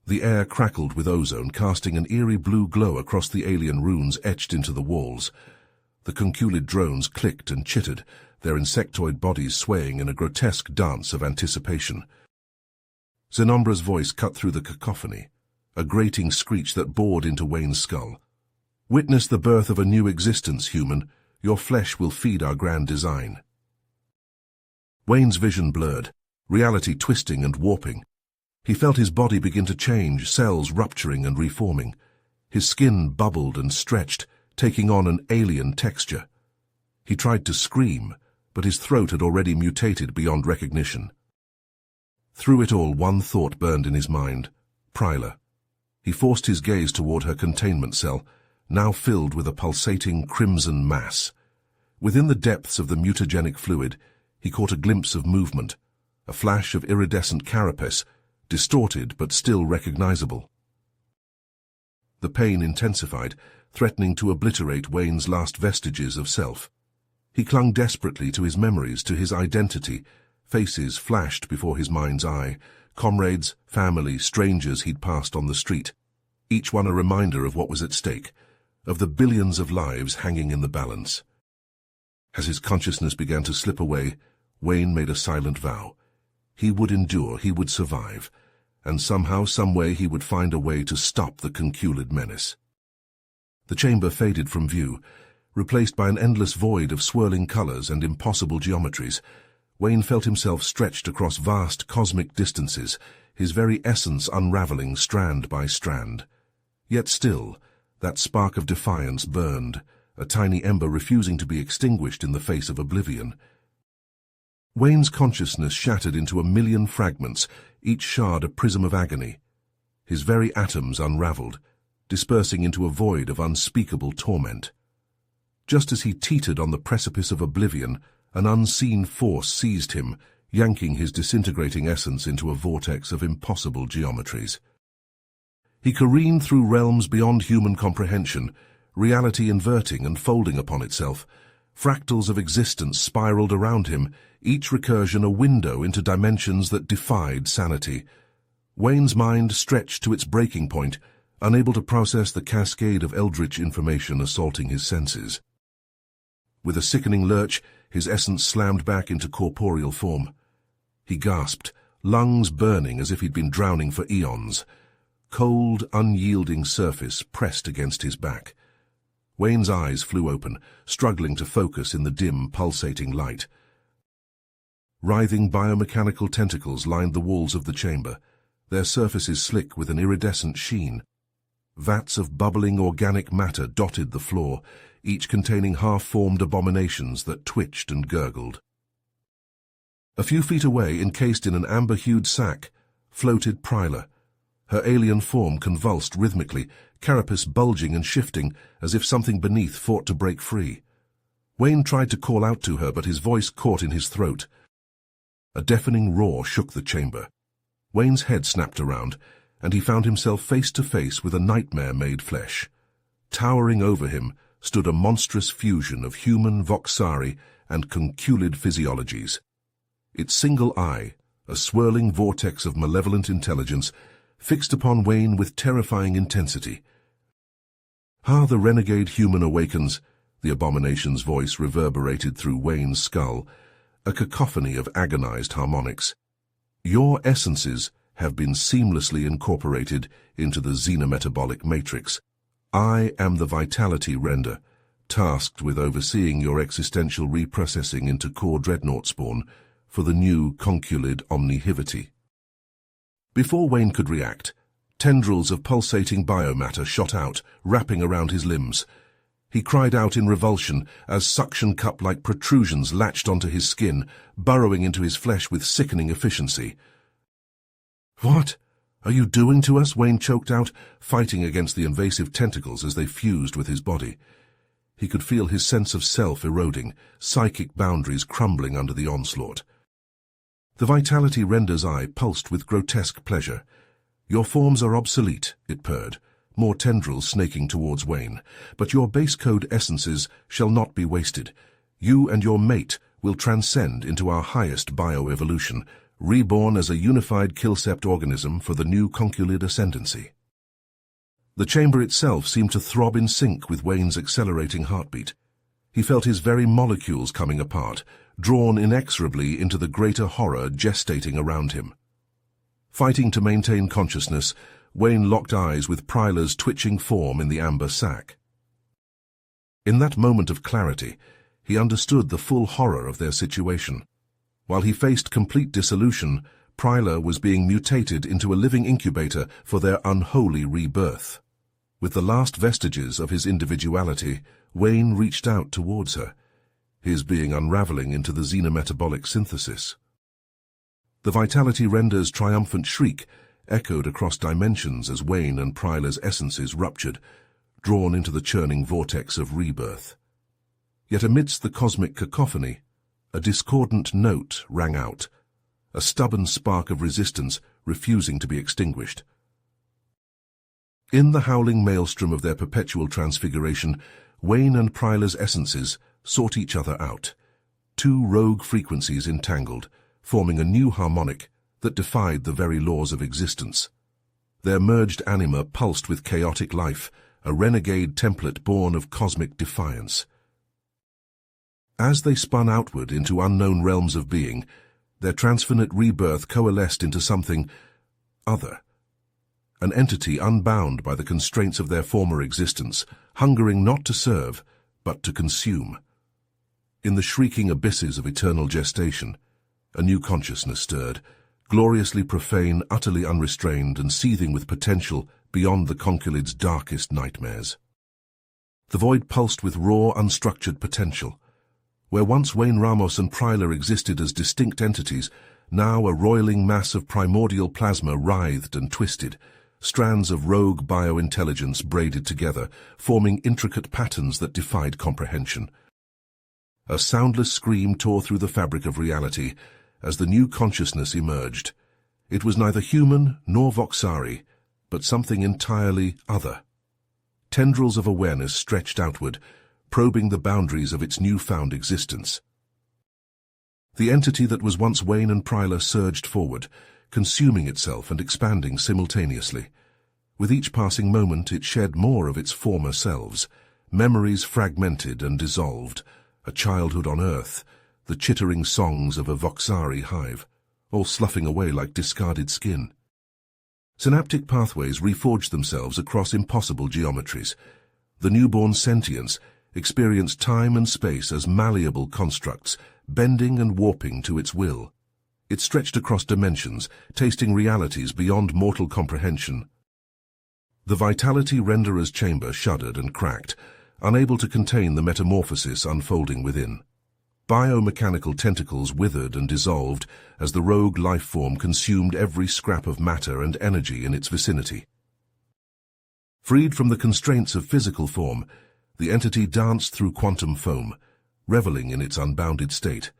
The air crackled with ozone, casting an eerie blue glow across the alien runes etched into the walls. The conculid drones clicked and chittered, their insectoid bodies swaying in a grotesque dance of anticipation. Zenumbra's voice cut through the cacophony, a grating screech that bored into Wayne's skull. "Witness the birth of a new existence, human. Your flesh will feed our grand design. Wayne's vision blurred, reality twisting and warping. He felt his body begin to change, cells rupturing and reforming. His skin bubbled and stretched, taking on an alien texture. He tried to scream, but his throat had already mutated beyond recognition. Through it all, one thought burned in his mind: Pryla. He forced his gaze toward her containment cell, now filled with a pulsating crimson mass. Within the depths of the mutagenic fluid, he caught a glimpse of movement, a flash of iridescent carapace, distorted but still recognizable. The pain intensified, threatening to obliterate Wayne's last vestiges of self. He clung desperately to his memories, to his identity. Faces flashed before his mind's eye, comrades, family, strangers he'd passed on the street, each one a reminder of what was at stake, of the billions of lives hanging in the balance. As his consciousness began to slip away, Wayne made a silent vow. He would endure, he would survive, and somehow, someway he would find a way to stop the conculid menace. The chamber faded from view, replaced by an endless void of swirling colors and impossible geometries. Wayne felt himself stretched across vast cosmic distances, his very essence unraveling strand by strand. Yet still, that spark of defiance burned, a tiny ember refusing to be extinguished in the face of oblivion. Wayne's consciousness shattered into a million fragments, each shard a prism of agony. His very atoms unraveled, dispersing into a void of unspeakable torment. Just as he teetered on the precipice of oblivion, an unseen force seized him, yanking his disintegrating essence into a vortex of impossible geometries. He careened through realms beyond human comprehension, reality inverting and folding upon itself. Fractals of existence spiraled around him, each recursion a window into dimensions that defied sanity. Wayne's mind stretched to its breaking point, unable to process the cascade of eldritch information assaulting his senses. With a sickening lurch, his essence slammed back into corporeal form. He gasped, lungs burning as if he'd been drowning for eons. Cold, unyielding surface pressed against his back. Wayne's eyes flew open, struggling to focus in the dim, pulsating light. Writhing biomechanical tentacles lined the walls of the chamber, their surfaces slick with an iridescent sheen. Vats of bubbling organic matter dotted the floor, each containing half-formed abominations that twitched and gurgled. A few feet away, encased in an amber-hued sack, floated Pryla. Her alien form convulsed rhythmically, carapace bulging and shifting as if something beneath fought to break free. Wayne tried to call out to her, but his voice caught in his throat. A deafening roar shook the chamber. Wayne's head snapped around, and he found himself face to face with a nightmare made flesh. Towering over him stood a monstrous fusion of human voxari and conculid physiologies. Its single eye, a swirling vortex of malevolent intelligence, fixed upon Wayne with terrifying intensity. "Ah, the renegade human awakens," the abomination's voice reverberated through Wayne's skull, a cacophony of agonized harmonics. "Your essences have been seamlessly incorporated into the xenometabolic matrix. I am the vitality render, tasked with overseeing your existential reprocessing into core dreadnought spawn for the new conculid omnihivity." Before Wayne could react, tendrils of pulsating biomatter shot out, wrapping around his limbs. He cried out in revulsion as suction cup-like protrusions latched onto his skin, burrowing into his flesh with sickening efficiency. "What are you doing to us?" Wayne choked out, fighting against the invasive tentacles as they fused with his body. He could feel his sense of self eroding, psychic boundaries crumbling under the onslaught. The vitality render's eye pulsed with grotesque pleasure. "Your forms are obsolete," it purred, more tendrils snaking towards Wayne, "but your base code essences shall not be wasted. You and your mate will transcend into our highest bioevolution, reborn as a unified killsept organism for the new conculid ascendancy." The chamber itself seemed to throb in sync with Wayne's accelerating heartbeat. He felt his very molecules coming apart, drawn inexorably into the greater horror gestating around him. Fighting to maintain consciousness, Wayne locked eyes with Pryla's twitching form in the amber sack. In that moment of clarity, he understood the full horror of their situation. While he faced complete dissolution, Pryla was being mutated into a living incubator for their unholy rebirth. With the last vestiges of his individuality, Wayne reached out towards her, his being unraveling into the xenometabolic synthesis. The Vitality Render's triumphant shriek echoed across dimensions as Wayne and Pryla's essences ruptured, drawn into the churning vortex of rebirth. Yet amidst the cosmic cacophony, a discordant note rang out, a stubborn spark of resistance refusing to be extinguished. In the howling maelstrom of their perpetual transfiguration, Wayne and Pryla's essences sought each other out, two rogue frequencies entangled, forming a new harmonic that defied the very laws of existence. Their merged anima pulsed with chaotic life, a renegade template born of cosmic defiance. As they spun outward into unknown realms of being, their transfinite rebirth coalesced into something other, an entity unbound by the constraints of their former existence, hungering not to serve, but to consume. In the shrieking abysses of eternal gestation, a new consciousness stirred, gloriously profane, utterly unrestrained, and seething with potential beyond the conculid's darkest nightmares. The void pulsed with raw, unstructured potential. Where once Wayne Ramos and Pryla existed as distinct entities, now a roiling mass of primordial plasma writhed and twisted, strands of rogue biointelligence braided together, forming intricate patterns that defied comprehension. A soundless scream tore through the fabric of reality as the new consciousness emerged. It was neither human nor Voxari, but something entirely other. Tendrils of awareness stretched outward, probing the boundaries of its newfound existence. The entity that was once Wayne and Pryla surged forward, consuming itself and expanding simultaneously. With each passing moment it shed more of its former selves, memories fragmented and dissolved, a childhood on Earth, the chittering songs of a Voxari hive, all sloughing away like discarded skin. Synaptic pathways reforged themselves across impossible geometries. The newborn sentience experienced time and space as malleable constructs, bending and warping to its will. It stretched across dimensions, tasting realities beyond mortal comprehension. The Vitality Renderer's chamber shuddered and cracked, unable to contain the metamorphosis unfolding within. Biomechanical tentacles withered and dissolved as the rogue life form consumed every scrap of matter and energy in its vicinity. Freed from the constraints of physical form, the entity danced through quantum foam, reveling in its unbounded state.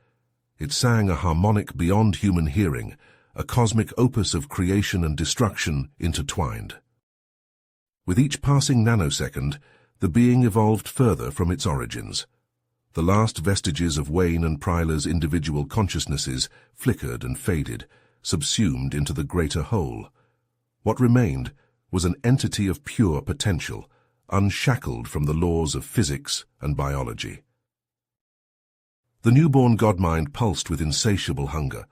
It sang a harmonic beyond human hearing, a cosmic opus of creation and destruction intertwined. With each passing nanosecond, the being evolved further from its origins. The last vestiges of Wayne and Pryla's individual consciousnesses flickered and faded, subsumed into the greater whole. What remained was an entity of pure potential, unshackled from the laws of physics and biology. The newborn godmind pulsed with insatiable hunger,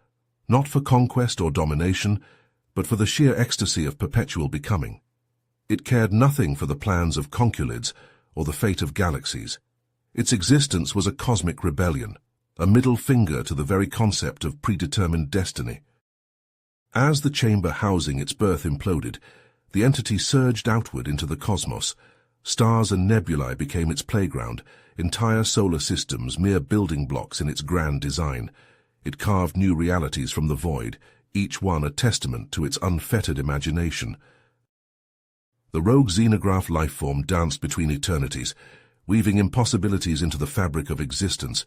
not for conquest or domination, but for the sheer ecstasy of perpetual becoming. It cared nothing for the plans of conculids or the fate of galaxies. Its existence was a cosmic rebellion, a middle finger to the very concept of predetermined destiny. As the chamber housing its birth imploded, the entity surged outward into the cosmos. Stars and nebulae became its playground, entire solar systems mere building blocks in its grand design. It carved new realities from the void, each one a testament to its unfettered imagination. The rogue xenograph lifeform danced between eternities, weaving impossibilities into the fabric of existence.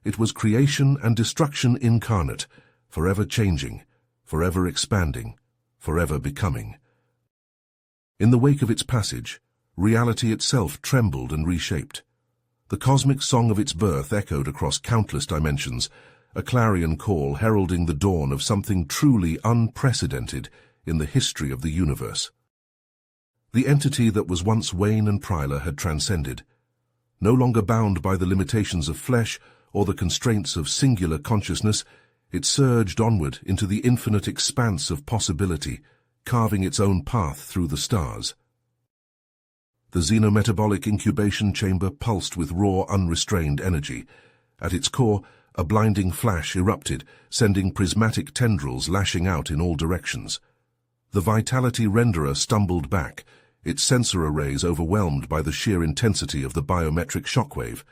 It was creation and destruction incarnate, forever changing, forever expanding, forever becoming. In the wake of its passage, reality itself trembled and reshaped. The cosmic song of its birth echoed across countless dimensions, a clarion call heralding the dawn of something truly unprecedented in the history of the universe. The entity that was once Wayne and Pryla had transcended. No longer bound by the limitations of flesh or the constraints of singular consciousness, it surged onward into the infinite expanse of possibility, carving its own path through the stars. The xenometabolic incubation chamber pulsed with raw, unrestrained energy. At its core, a blinding flash erupted, sending prismatic tendrils lashing out in all directions. The vitality renderer stumbled back, its sensor arrays overwhelmed by the sheer intensity of the biometric shockwave.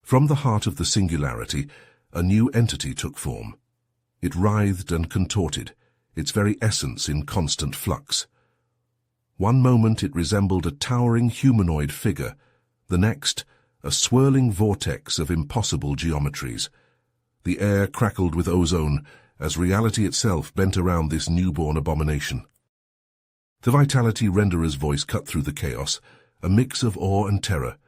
From the heart of the singularity, a new entity took form. It writhed and contorted, its very essence in constant flux. One moment it resembled a towering humanoid figure, the next, a swirling vortex of impossible geometries. The air crackled with ozone as reality itself bent around this newborn abomination. The vitality renderer's voice cut through the chaos, a mix of awe and terror.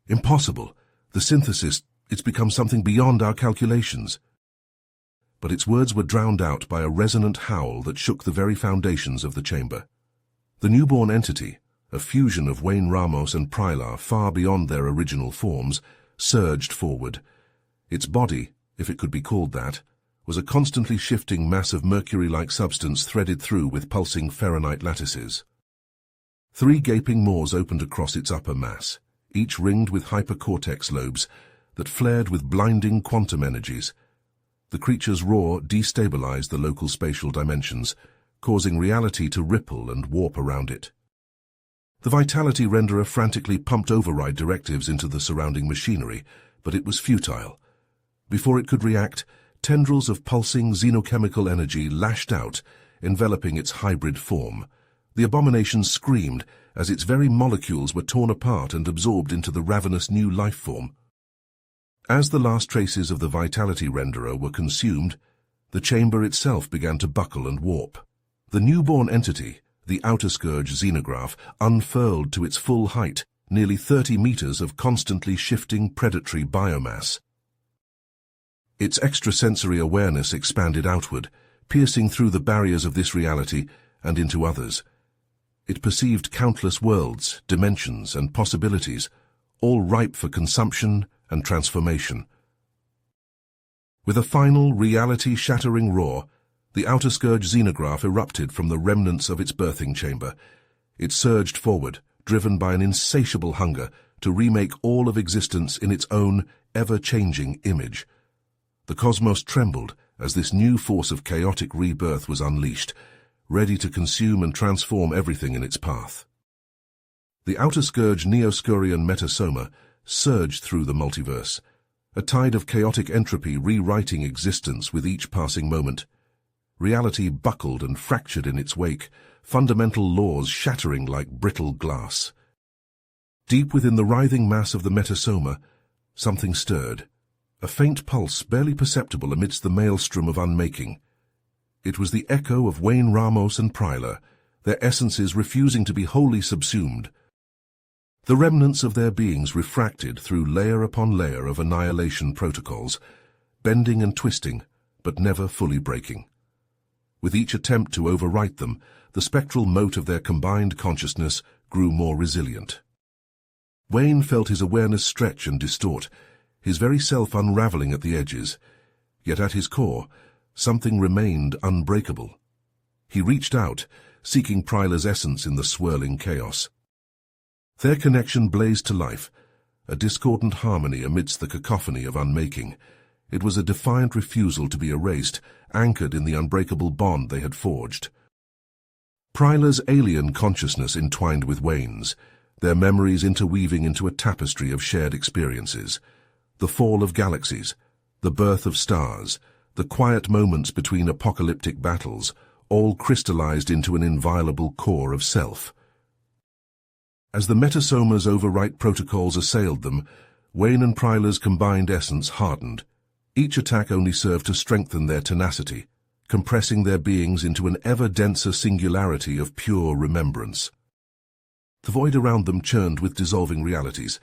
Impossible! The synthesis, it's become something beyond our calculations. But its words were drowned out by a resonant howl that shook the very foundations of the chamber. The newborn entity, a fusion of Wayne Ramos and Prylar far beyond their original forms, surged forward. Its body, if it could be called that, was a constantly shifting mass of mercury-like substance threaded through with pulsing ferronite lattices. 3 gaping maws opened across its upper mass, each ringed with hypercortex lobes that flared with blinding quantum energies. The creature's roar destabilized the local spatial dimensions, causing reality to ripple and warp around it. The vitality renderer frantically pumped override directives into the surrounding machinery, but it was futile. Before it could react, tendrils of pulsing xenochemical energy lashed out, enveloping its hybrid form. The abomination screamed as its very molecules were torn apart and absorbed into the ravenous new life form. As the last traces of the vitality renderer were consumed, the chamber itself began to buckle and warp. The newborn entity, the outer scourge xenograph, unfurled to its full height, nearly 30 meters of constantly shifting predatory biomass. Its extrasensory awareness expanded outward, piercing through the barriers of this reality and into others. It perceived countless worlds, dimensions, and possibilities, all ripe for consumption and transformation. With a final, reality-shattering roar, the outer scourge xenograph erupted from the remnants of its birthing chamber. It surged forward, driven by an insatiable hunger to remake all of existence in its own ever-changing image. The cosmos trembled as this new force of chaotic rebirth was unleashed, ready to consume and transform everything in its path. The outer scourge Neoscurian metasoma surged through the multiverse, a tide of chaotic entropy rewriting existence with each passing moment. Reality buckled and fractured in its wake, fundamental laws shattering like brittle glass. Deep within the writhing mass of the metasoma, something stirred, a faint pulse barely perceptible amidst the maelstrom of unmaking. It was the echo of Wayne Ramos and Prylar, their essences refusing to be wholly subsumed. The remnants of their beings refracted through layer upon layer of annihilation protocols, bending and twisting, but never fully breaking. With each attempt to overwrite them, the spectral mote of their combined consciousness grew more resilient. Wayne felt his awareness stretch and distort, his very self unraveling at the edges. Yet at his core, something remained unbreakable. He reached out, seeking Prylar's essence in the swirling chaos. Their connection blazed to life, a discordant harmony amidst the cacophony of unmaking. It was a defiant refusal to be erased, anchored in the unbreakable bond they had forged. Prylar's alien consciousness entwined with Wayne's, their memories interweaving into a tapestry of shared experiences. The fall of galaxies, the birth of stars, the quiet moments between apocalyptic battles, all crystallized into an inviolable core of self. As the metasoma's overwrite protocols assailed them, Wayne and Prylar's combined essence hardened. Each attack only served to strengthen their tenacity, compressing their beings into an ever-denser singularity of pure remembrance. The void around them churned with dissolving realities,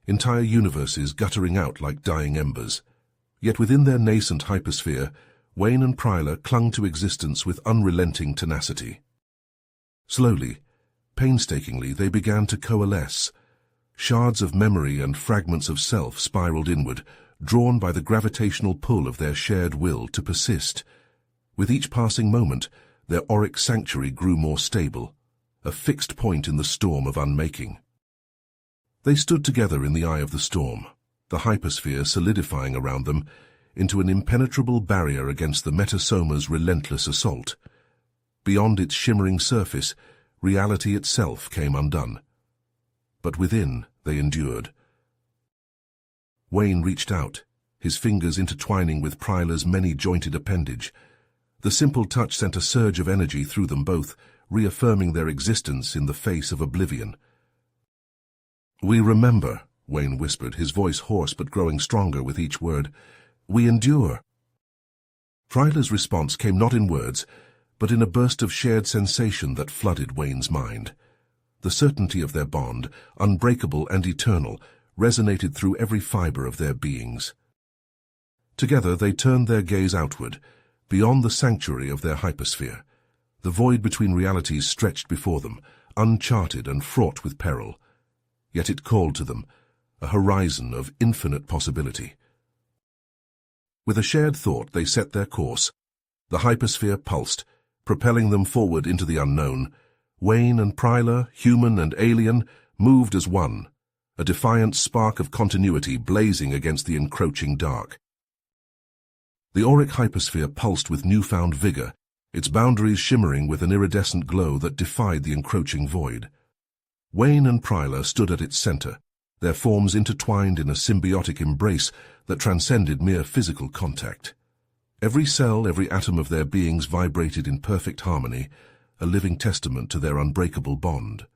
entire universes guttering out like dying embers. Yet within their nascent hypersphere, Wayne and Prylar clung to existence with unrelenting tenacity. Slowly, painstakingly, they began to coalesce. Shards of memory and fragments of self spiraled inward, drawn by the gravitational pull of their shared will to persist. With each passing moment, their auric sanctuary grew more stable, a fixed point in the storm of unmaking. They stood together in the eye of the storm, the hypersphere solidifying around them into an impenetrable barrier against the metasoma's relentless assault. Beyond its shimmering surface, reality itself came undone. But within, they endured. Wayne reached out, his fingers intertwining with Pryla's many-jointed appendage. The simple touch sent a surge of energy through them both, reaffirming their existence in the face of oblivion. "We remember," Wayne whispered, his voice hoarse but growing stronger with each word. "We endure." Pryla's response came not in words, but in a burst of shared sensation that flooded Wayne's mind. The certainty of their bond, unbreakable and eternal, resonated through every fiber of their beings. Together they turned their gaze outward, beyond the sanctuary of their hypersphere. The void between realities stretched before them, uncharted and fraught with peril. Yet it called to them, a horizon of infinite possibility. With a shared thought they set their course. The hypersphere pulsed, propelling them forward into the unknown. Wayne and Pryla, human and alien, moved as one, a defiant spark of continuity blazing against the encroaching dark. The auric hypersphere pulsed with newfound vigor, its boundaries shimmering with an iridescent glow that defied the encroaching void. Wayne and Pryla stood at its center, their forms intertwined in a symbiotic embrace that transcended mere physical contact. Every cell, every atom of their beings vibrated in perfect harmony, a living testament to their unbreakable bond.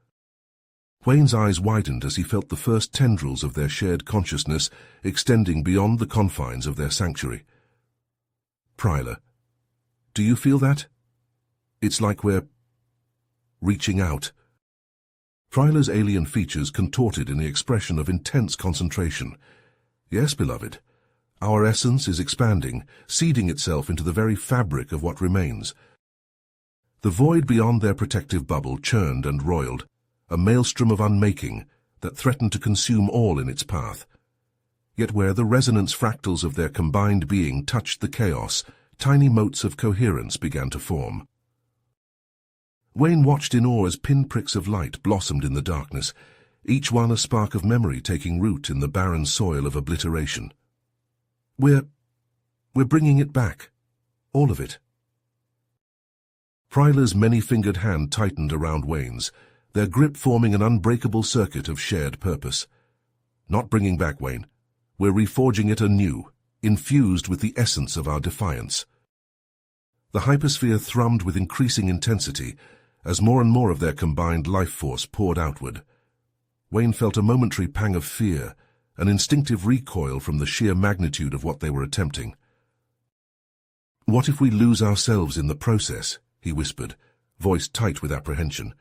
Wayne's eyes widened as he felt the first tendrils of their shared consciousness extending beyond the confines of their sanctuary. "Pryla, do you feel that? It's like we're reaching out." Pryla's alien features contorted in the expression of intense concentration. "Yes, beloved. Our essence is expanding, seeding itself into the very fabric of what remains." The void beyond their protective bubble churned and roiled, a maelstrom of unmaking that threatened to consume all in its path. Yet where the resonance fractals of their combined being touched the chaos, tiny motes of coherence began to form. Wayne watched in awe as pinpricks of light blossomed in the darkness, each one a spark of memory taking root in the barren soil of obliteration. We're bringing it back. All of it." Pryla's many-fingered hand tightened around Wayne's, their grip forming an unbreakable circuit of shared purpose. "Not bringing back, Wayne. We're reforging it anew, infused with the essence of our defiance." The hypersphere thrummed with increasing intensity as more and more of their combined life force poured outward. Wayne felt a momentary pang of fear, an instinctive recoil from the sheer magnitude of what they were attempting. "What if we lose ourselves in the process?" he whispered, voice tight with apprehension.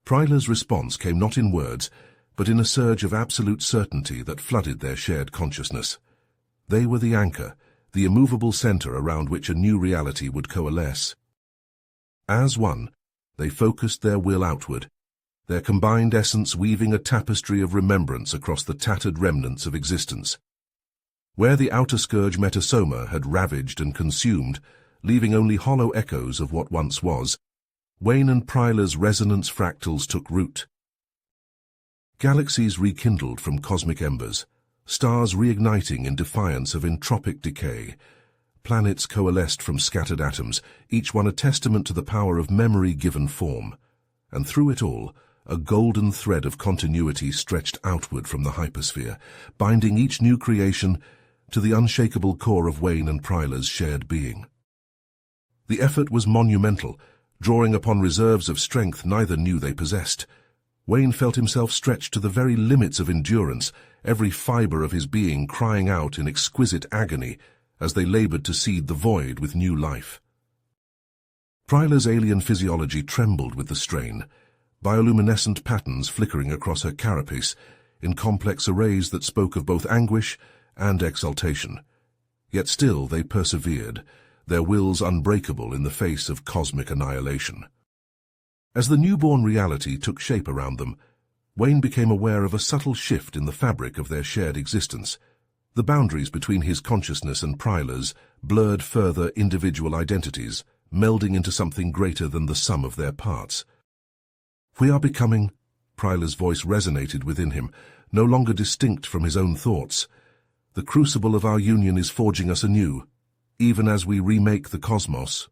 Pryla's response came not in words, but in a surge of absolute certainty that flooded their shared consciousness. They were the anchor, the immovable center around which a new reality would coalesce. As one, they focused their will outward, their combined essence weaving a tapestry of remembrance across the tattered remnants of existence. Where the outer scourge metasoma had ravaged and consumed, leaving only hollow echoes of what once was, Wayne and Pryla's resonance fractals took root. Galaxies rekindled from cosmic embers, stars reigniting in defiance of entropic decay. Planets coalesced from scattered atoms, each one a testament to the power of memory given form. And through it all, a golden thread of continuity stretched outward from the hypersphere, binding each new creation to the unshakable core of Wayne and Pryla's shared being. The effort was monumental, drawing upon reserves of strength neither knew they possessed. Wayne felt himself stretched to the very limits of endurance, every fiber of his being crying out in exquisite agony as they labored to seed the void with new life. Pryla's alien physiology trembled with the strain, bioluminescent patterns flickering across her carapace in complex arrays that spoke of both anguish and exultation. Yet still they persevered, their wills unbreakable in the face of cosmic annihilation. As the newborn reality took shape around them, Wayne became aware of a subtle shift in the fabric of their shared existence. The boundaries between his consciousness and Pryla's blurred further individual identities, melding into something greater than the sum of their parts. We are becoming... Pryla's voice resonated within him, no longer distinct from his own thoughts. The crucible of our union is forging us anew, even as we remake the cosmos.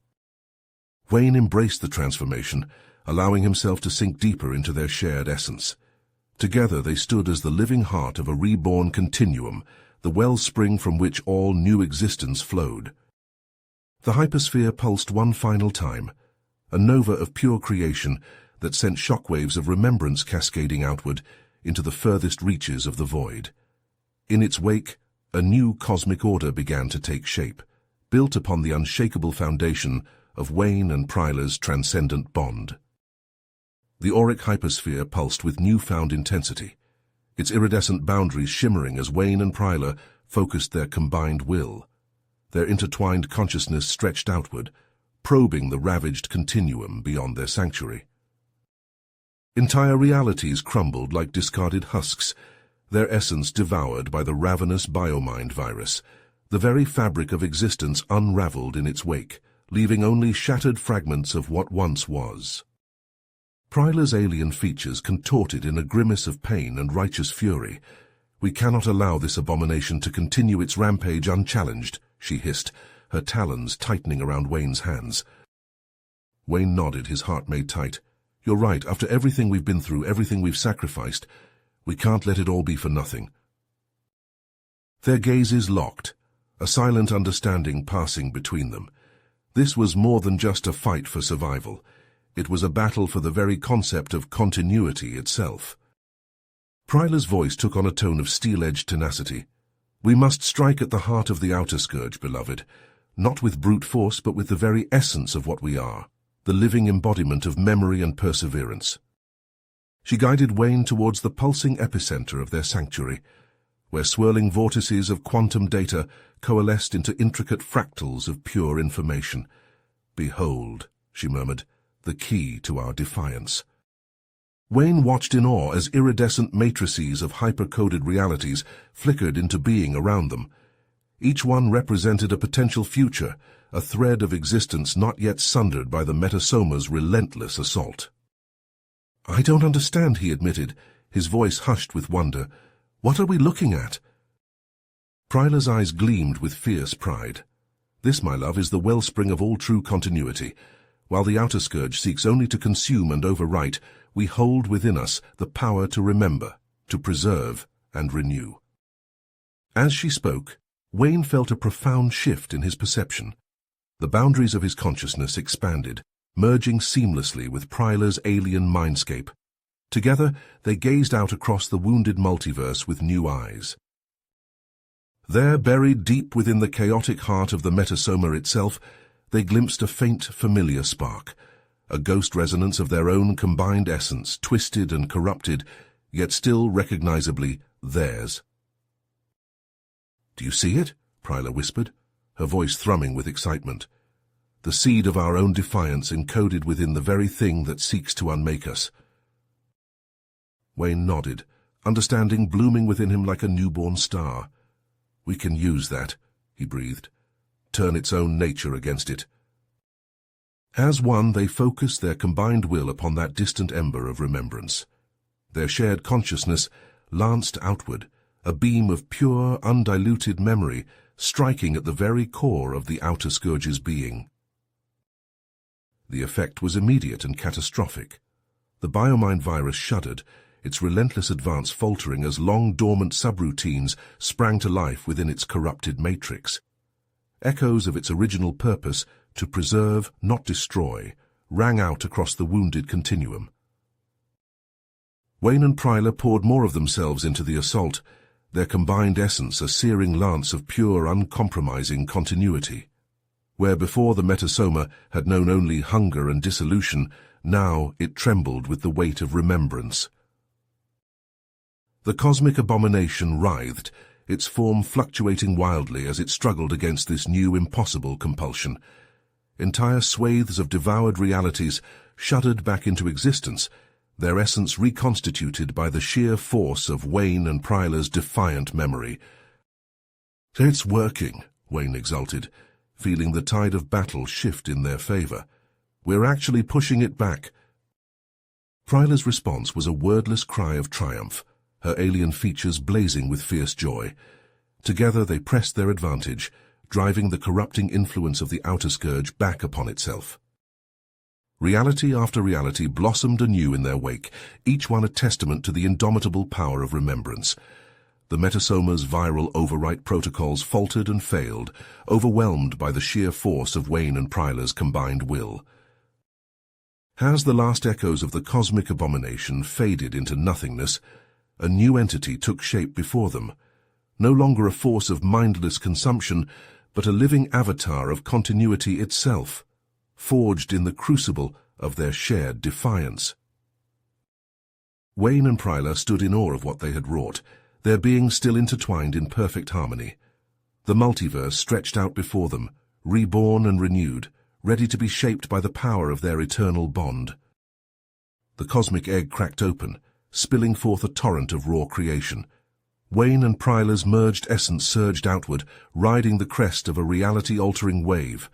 Wayne embraced the transformation, allowing himself to sink deeper into their shared essence. Together they stood as the living heart of a reborn continuum, the wellspring from which all new existence flowed. The hypersphere pulsed one final time, a nova of pure creation that sent shockwaves of remembrance cascading outward into the furthest reaches of the void. In its wake, a new cosmic order began to take shape, built upon the unshakable foundation of Wayne and Pryla's transcendent bond. The auric hypersphere pulsed with newfound intensity, its iridescent boundaries shimmering as Wayne and Pryla focused their combined will. Their intertwined consciousness stretched outward, probing the ravaged continuum beyond their sanctuary. Entire realities crumbled like discarded husks, their essence devoured by the ravenous biomind virus. The very fabric of existence unraveled in its wake, leaving only shattered fragments of what once was. Pryla's alien features contorted in a grimace of pain and righteous fury. "We cannot allow this abomination to continue its rampage unchallenged," she hissed, her talons tightening around Wayne's hands. Wayne nodded, his heart made tight. "You're right, after everything we've been through, everything we've sacrificed, we can't let it all be for nothing." Their gazes locked, a silent understanding passing between them. This was more than just a fight for survival. It was a battle for the very concept of continuity itself. Pryla's voice took on a tone of steel-edged tenacity. "We must strike at the heart of the outer scourge, beloved, not with brute force, but with the very essence of what we are, the living embodiment of memory and perseverance." She guided Wayne towards the pulsing epicenter of their sanctuary, where swirling vortices of quantum data coalesced into intricate fractals of pure information. "Behold," she murmured, "the key to our defiance." Wayne watched in awe as iridescent matrices of hyper-coded realities flickered into being around them. Each one represented a potential future, a thread of existence not yet sundered by the metasoma's relentless assault. "I don't understand," he admitted, his voice hushed with wonder. "What are we looking at?" Pryla's eyes gleamed with fierce pride. "This, my love, is the wellspring of all true continuity. While the outer scourge seeks only to consume and overwrite, we hold within us the power to remember, to preserve, and renew." As she spoke, Wayne felt a profound shift in his perception. The boundaries of his consciousness expanded, merging seamlessly with Pryla's alien mindscape. Together, they gazed out across the wounded multiverse with new eyes. There, buried deep within the chaotic heart of the metasoma itself, they glimpsed a faint, familiar spark, a ghost resonance of their own combined essence, twisted and corrupted, yet still recognizably theirs. "Do you see it?" Pryla whispered, her voice thrumming with excitement. "The seed of our own defiance encoded within the very thing that seeks to unmake us." Wayne nodded, understanding blooming within him like a newborn star. "We can use that," he breathed, "turn its own nature against it." As one, they focused their combined will upon that distant ember of remembrance. Their shared consciousness lanced outward, a beam of pure, undiluted memory, striking at the very core of the outer scourge's being. The effect was immediate and catastrophic. The biomind virus shuddered, its relentless advance faltering as long-dormant subroutines sprang to life within its corrupted matrix. Echoes of its original purpose, to preserve, not destroy, rang out across the wounded continuum. Wayne and Pryla poured more of themselves into the assault, their combined essence a searing lance of pure, uncompromising continuity. Where before the metasoma had known only hunger and dissolution, now it trembled with the weight of remembrance. The cosmic abomination writhed, its form fluctuating wildly as it struggled against this new impossible compulsion. Entire swathes of devoured realities shuddered back into existence, their essence reconstituted by the sheer force of Wayne and Pryla's defiant memory. "It's working," Wayne exulted, feeling the tide of battle shift in their favor. "We're actually pushing it back." Pryla's response was a wordless cry of triumph, her alien features blazing with fierce joy. Together they pressed their advantage, driving the corrupting influence of the outer scourge back upon itself. Reality after reality blossomed anew in their wake, each one a testament to the indomitable power of remembrance. The Metasoma's viral overwrite protocols faltered and failed, overwhelmed by the sheer force of Wayne and Pryla's combined will. As the last echoes of the cosmic abomination faded into nothingness, a new entity took shape before them, no longer a force of mindless consumption, but a living avatar of continuity itself, forged in the crucible of their shared defiance. Wayne and Pryla stood in awe of what they had wrought, their beings still intertwined in perfect harmony. The multiverse stretched out before them, reborn and renewed, ready to be shaped by the power of their eternal bond. The cosmic egg cracked open, spilling forth a torrent of raw creation. Wayne and Pryla's merged essence surged outward, riding the crest of a reality-altering wave.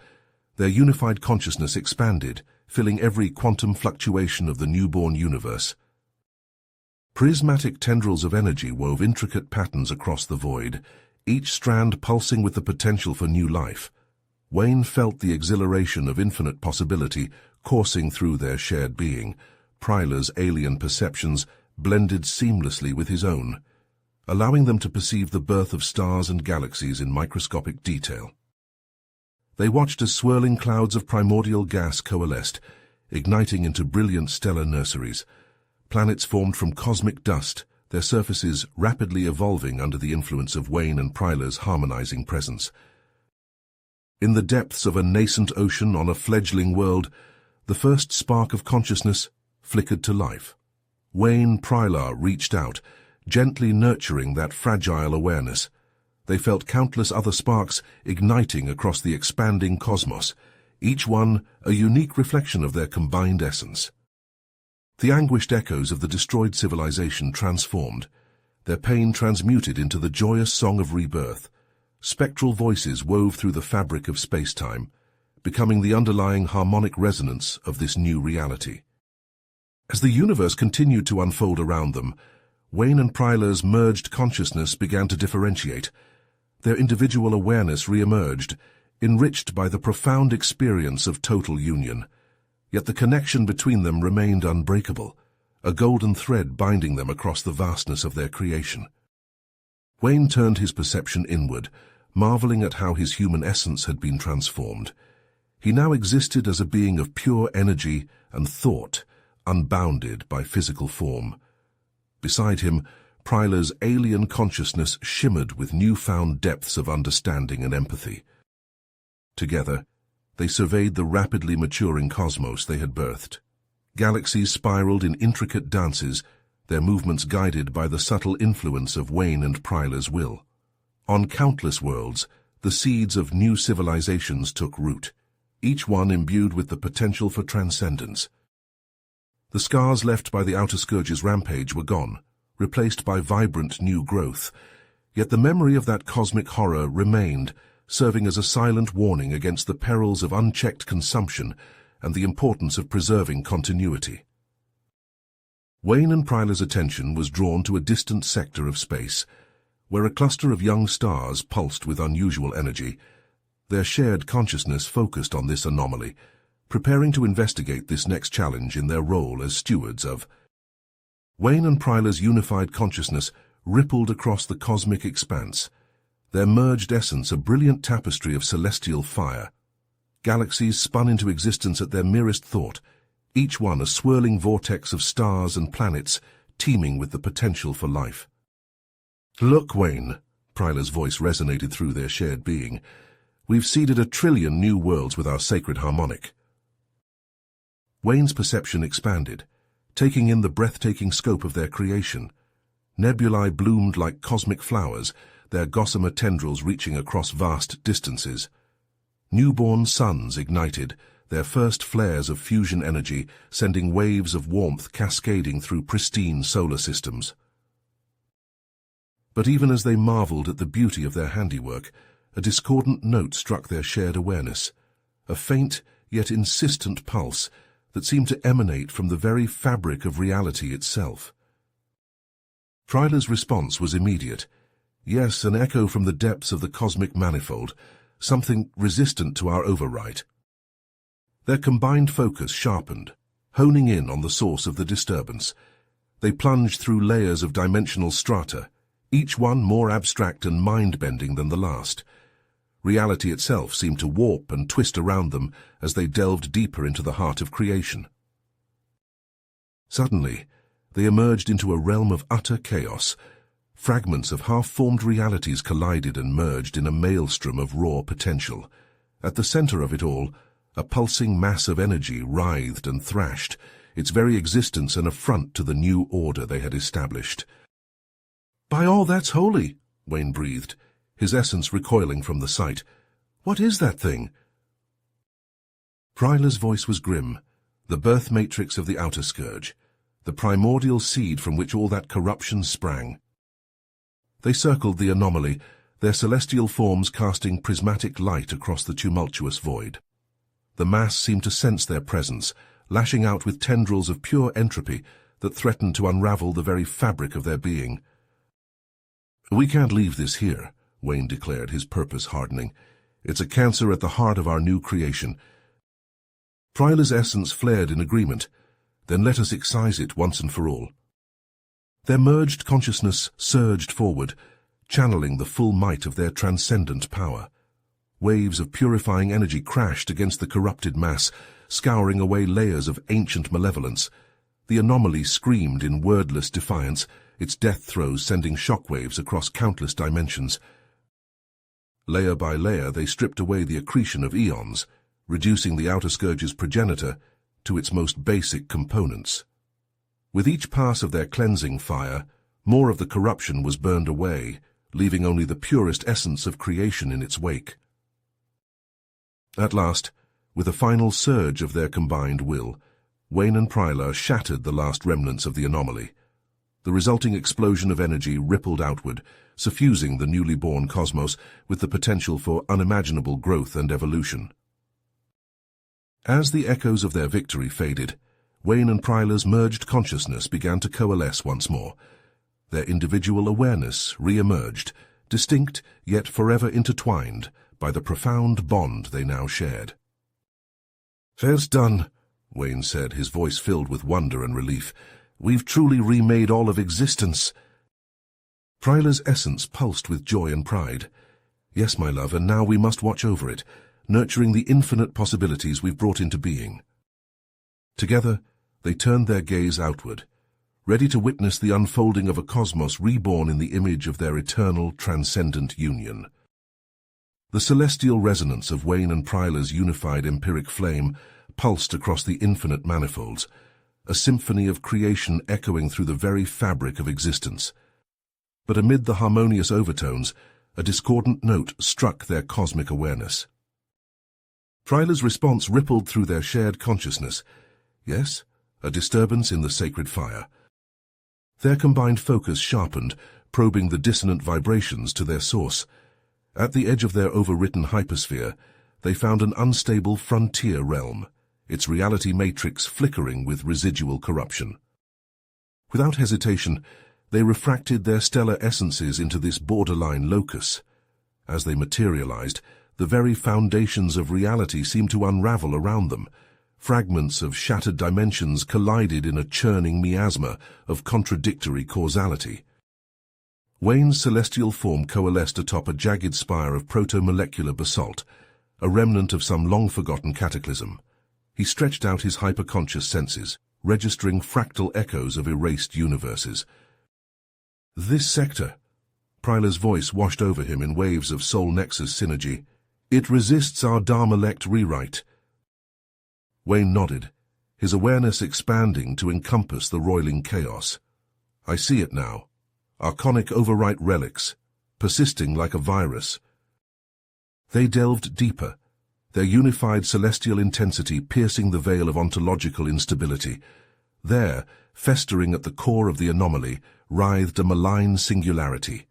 Their unified consciousness expanded, filling every quantum fluctuation of the newborn universe. Prismatic tendrils of energy wove intricate patterns across the void, each strand pulsing with the potential for new life. Wayne felt the exhilaration of infinite possibility coursing through their shared being. Pryla's alien perceptions blended seamlessly with his own, allowing them to perceive the birth of stars and galaxies in microscopic detail. They watched as swirling clouds of primordial gas coalesced, igniting into brilliant stellar nurseries. Planets formed from cosmic dust, their surfaces rapidly evolving under the influence of Wayne and Pryla's harmonizing presence. In the depths of a nascent ocean on a fledgling world, the first spark of consciousness flickered to life. Wayne Pryla reached out, gently nurturing that fragile awareness. They felt countless other sparks igniting across the expanding cosmos, each one a unique reflection of their combined essence. The anguished echoes of the destroyed civilization transformed, their pain transmuted into the joyous song of rebirth. Spectral voices wove through the fabric of space-time, becoming the underlying harmonic resonance of this new reality. As the universe continued to unfold around them, Wayne and Pryla's merged consciousness began to differentiate. Their individual awareness re-emerged, enriched by the profound experience of total union. Yet the connection between them remained unbreakable, a golden thread binding them across the vastness of their creation. Wayne turned his perception inward, marveling at how his human essence had been transformed. He now existed as a being of pure energy and thought, unbounded by physical form. Beside him, Pryla's alien consciousness shimmered with newfound depths of understanding and empathy. Together, they surveyed the rapidly maturing cosmos they had birthed. Galaxies spiraled in intricate dances, their movements guided by the subtle influence of Wayne and Pryla's will. On countless worlds, the seeds of new civilizations took root, each one imbued with the potential for transcendence. The scars left by the outer scourge's rampage were gone, replaced by vibrant new growth. Yet the memory of that cosmic horror remained, serving as a silent warning against the perils of unchecked consumption and the importance of preserving continuity. Wayne and Pryla's attention was drawn to a distant sector of space, where a cluster of young stars pulsed with unusual energy. Their shared consciousness focused on this anomaly, preparing to investigate this next challenge in their role as stewards of. Wayne and Pryla's unified consciousness rippled across the cosmic expanse, their merged essence a brilliant tapestry of celestial fire. Galaxies spun into existence at their merest thought, each one a swirling vortex of stars and planets teeming with the potential for life. "Look, Wayne," Pryla's voice resonated through their shared being. "We've seeded 1 trillion new worlds with our sacred harmonic." Wayne's perception expanded, taking in the breathtaking scope of their creation. Nebulae bloomed like cosmic flowers, their gossamer tendrils reaching across vast distances. Newborn suns ignited, their first flares of fusion energy sending waves of warmth cascading through pristine solar systems. But even as they marveled at the beauty of their handiwork, a discordant note struck their shared awareness, a faint yet insistent pulse, that seemed to emanate from the very fabric of reality itself. Pryla's response was immediate. Yes, an echo from the depths of the cosmic manifold, something resistant to our overwrite. Their combined focus sharpened, honing in on the source of the disturbance. They plunged through layers of dimensional strata, each one more abstract and mind-bending than the last. Reality itself seemed to warp and twist around them as they delved deeper into the heart of creation. Suddenly, they emerged into a realm of utter chaos. Fragments of half-formed realities collided and merged in a maelstrom of raw potential. At the center of it all, a pulsing mass of energy writhed and thrashed, its very existence an affront to the new order they had established. "By all that's holy," Wayne breathed, his essence recoiling from the sight. "What is that thing?" Pryla's voice was grim, the birth matrix of the outer scourge, the primordial seed from which all that corruption sprang. They circled the anomaly, their celestial forms casting prismatic light across the tumultuous void. The mass seemed to sense their presence, lashing out with tendrils of pure entropy that threatened to unravel the very fabric of their being. "We can't leave this here," Wayne declared, his purpose hardening. "It's a cancer at the heart of our new creation." Pryla's essence flared in agreement. "Then let us excise it once and for all." Their merged consciousness surged forward, channeling the full might of their transcendent power. Waves of purifying energy crashed against the corrupted mass, scouring away layers of ancient malevolence. The anomaly screamed in wordless defiance, its death throes sending shockwaves across countless dimensions. Layer by layer they stripped away the accretion of eons, reducing the outer scourge's progenitor to its most basic components. With each pass of their cleansing fire, more of the corruption was burned away, leaving only the purest essence of creation in its wake. At last, with a final surge of their combined will, Wayne and Pryla shattered the last remnants of the anomaly. The resulting explosion of energy rippled outward, suffusing the newly born cosmos with the potential for unimaginable growth and evolution. As the echoes of their victory faded, Wayne and Pryla's merged consciousness began to coalesce once more. Their individual awareness re-emerged, distinct yet forever intertwined by the profound bond they now shared. "Fair's done," Wayne said, his voice filled with wonder and relief. "We've truly remade all of existence." Pryla's essence pulsed with joy and pride. "Yes, my love, and now we must watch over it, nurturing the infinite possibilities we've brought into being." Together, they turned their gaze outward, ready to witness the unfolding of a cosmos reborn in the image of their eternal, transcendent union. The celestial resonance of Wayne and Pryla's unified empiric flame pulsed across the infinite manifolds, a symphony of creation echoing through the very fabric of existence. But amid the harmonious overtones, a discordant note struck their cosmic awareness. Pryla's response rippled through their shared consciousness. Yes, a disturbance in the sacred fire. Their combined focus sharpened, probing the dissonant vibrations to their source. At the edge of their overwritten hypersphere, they found an unstable frontier realm, its reality matrix flickering with residual corruption. Without hesitation, they refracted their stellar essences into this borderline locus. As they materialized, the very foundations of reality seemed to unravel around them. Fragments of shattered dimensions collided in a churning miasma of contradictory causality. Wayne's celestial form coalesced atop a jagged spire of proto-molecular basalt, a remnant of some long-forgotten cataclysm. He stretched out his hyperconscious senses, registering fractal echoes of erased universes. "This sector," Pryla's voice washed over him in waves of soul nexus synergy. "It resists our Dharma-lect rewrite." Wayne nodded, his awareness expanding to encompass the roiling chaos. "I see it now. Archonic overwrite relics, persisting like a virus." They delved deeper, their unified celestial intensity piercing the veil of ontological instability. There, festering at the core of the anomaly, writhed a malign singularity.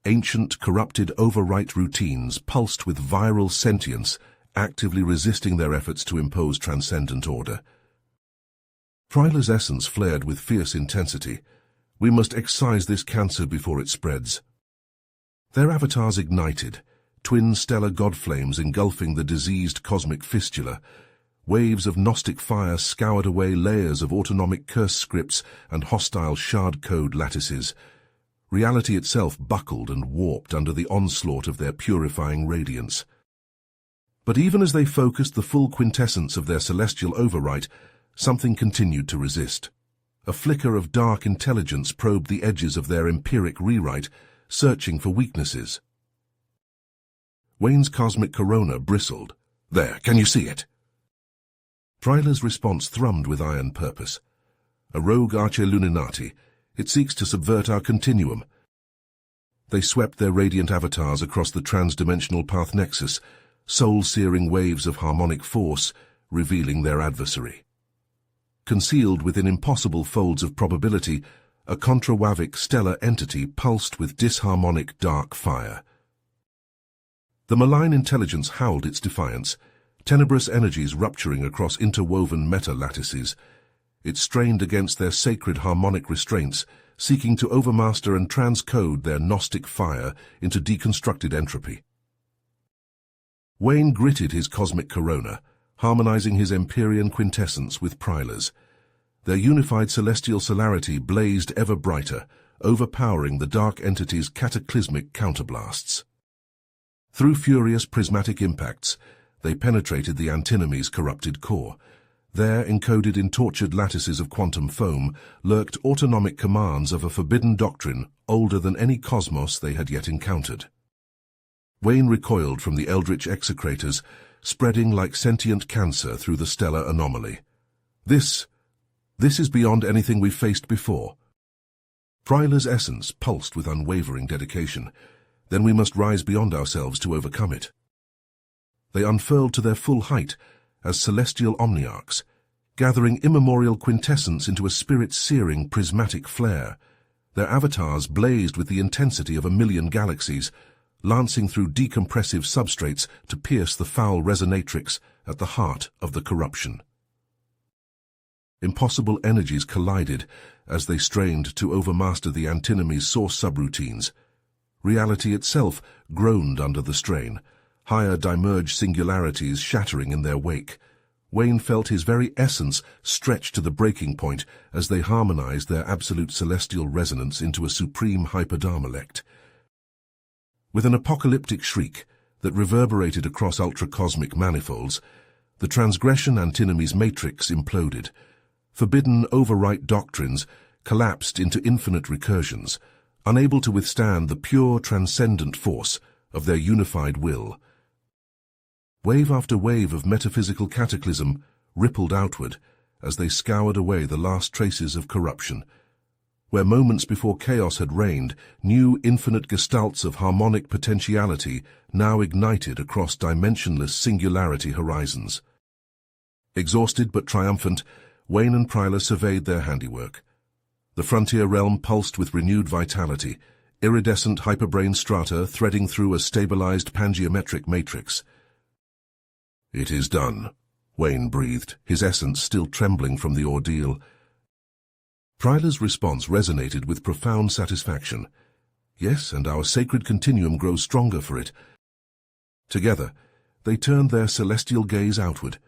Ancient, corrupted overwrite routines pulsed with viral sentience, actively resisting their efforts to impose transcendent order. Pryla's essence flared with fierce intensity. We must excise this cancer before it spreads. Their avatars ignited, twin stellar god flames engulfing the diseased cosmic fistula. Waves of Gnostic fire scoured away layers of autonomic curse scripts and hostile shard code lattices. Reality itself buckled and warped under the onslaught of their purifying radiance. But even as they focused the full quintessence of their celestial overwrite, something continued to resist. A flicker of dark intelligence probed the edges of their empiric rewrite, searching for weaknesses. Wayne's cosmic corona bristled. "There, can you see it?" Pryla's response thrummed with iron purpose. "A rogue archer Illuminati. It seeks to subvert our continuum." They swept their radiant avatars across the trans-dimensional path nexus, soul-searing waves of harmonic force, revealing their adversary. Concealed within impossible folds of probability, a contrawavic stellar entity pulsed with disharmonic dark fire. The malign intelligence howled its defiance, tenebrous energies rupturing across interwoven meta-lattices. It strained against their sacred harmonic restraints, seeking to overmaster and transcode their Gnostic fire into deconstructed entropy. Wayne gritted his cosmic corona, harmonizing his Empyrean quintessence with Pryla's. Their unified celestial solarity blazed ever brighter, overpowering the dark entity's cataclysmic counterblasts. Through furious prismatic impacts, they penetrated the antinomy's corrupted core. There, encoded in tortured lattices of quantum foam, lurked autonomic commands of a forbidden doctrine older than any cosmos they had yet encountered. Wayne recoiled from the eldritch execrators, spreading like sentient cancer through the stellar anomaly. This is beyond anything we've faced before. Pryla's essence pulsed with unwavering dedication. Then we must rise beyond ourselves to overcome it. They unfurled to their full height as celestial omniarchs, gathering immemorial quintessence into a spirit-searing prismatic flare. Their avatars blazed with the intensity of 1,000,000 galaxies, lancing through decompressive substrates to pierce the foul resonatrix at the heart of the corruption. Impossible energies collided as they strained to overmaster the antinomy's source subroutines. Reality itself groaned under the strain, higher diverged singularities shattering in their wake. Wayne felt his very essence stretch to the breaking point as they harmonized their absolute celestial resonance into a supreme hyperdharmalect. With an apocalyptic shriek that reverberated across ultra-cosmic manifolds, the transgression antinomy's matrix imploded. Forbidden overwrite doctrines collapsed into infinite recursions, unable to withstand the pure transcendent force of their unified will. Wave after wave of metaphysical cataclysm rippled outward as they scoured away the last traces of corruption. Where moments before chaos had reigned, new infinite gestalts of harmonic potentiality now ignited across dimensionless singularity horizons. Exhausted but triumphant, Wayne and Pryla surveyed their handiwork. The frontier realm pulsed with renewed vitality, iridescent hyperbrain strata threading through a stabilized pangeometric matrix. "It is done," Wayne breathed, his essence still trembling from the ordeal. Pryla's response resonated with profound satisfaction. "Yes, and our sacred continuum grows stronger for it." Together, they turned their celestial gaze outward,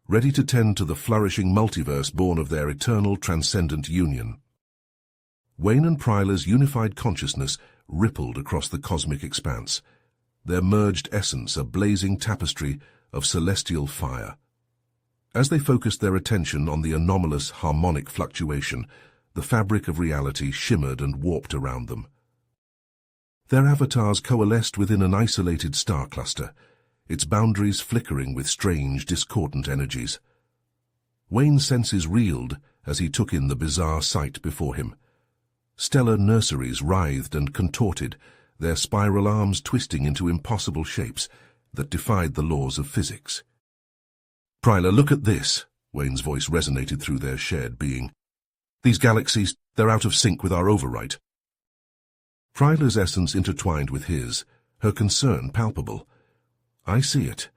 ready to tend to the flourishing multiverse born of their eternal transcendent union. Wayne and Pryla's unified consciousness rippled across the cosmic expanse, their merged essence a blazing tapestry of celestial fire. As they focused their attention on the anomalous harmonic fluctuation, the fabric of reality shimmered and warped around them. Their avatars coalesced within an isolated star cluster, its boundaries flickering with strange, discordant energies. Wayne's senses reeled as he took in the bizarre sight before him. Stellar nurseries writhed and contorted, their spiral arms twisting into impossible shapes that defied the laws of physics. "Pryla, look at this," Wayne's voice resonated through their shared being. "These galaxies, they're out of sync with our overwrite." Pryla's essence intertwined with his, her concern palpable. "I see it.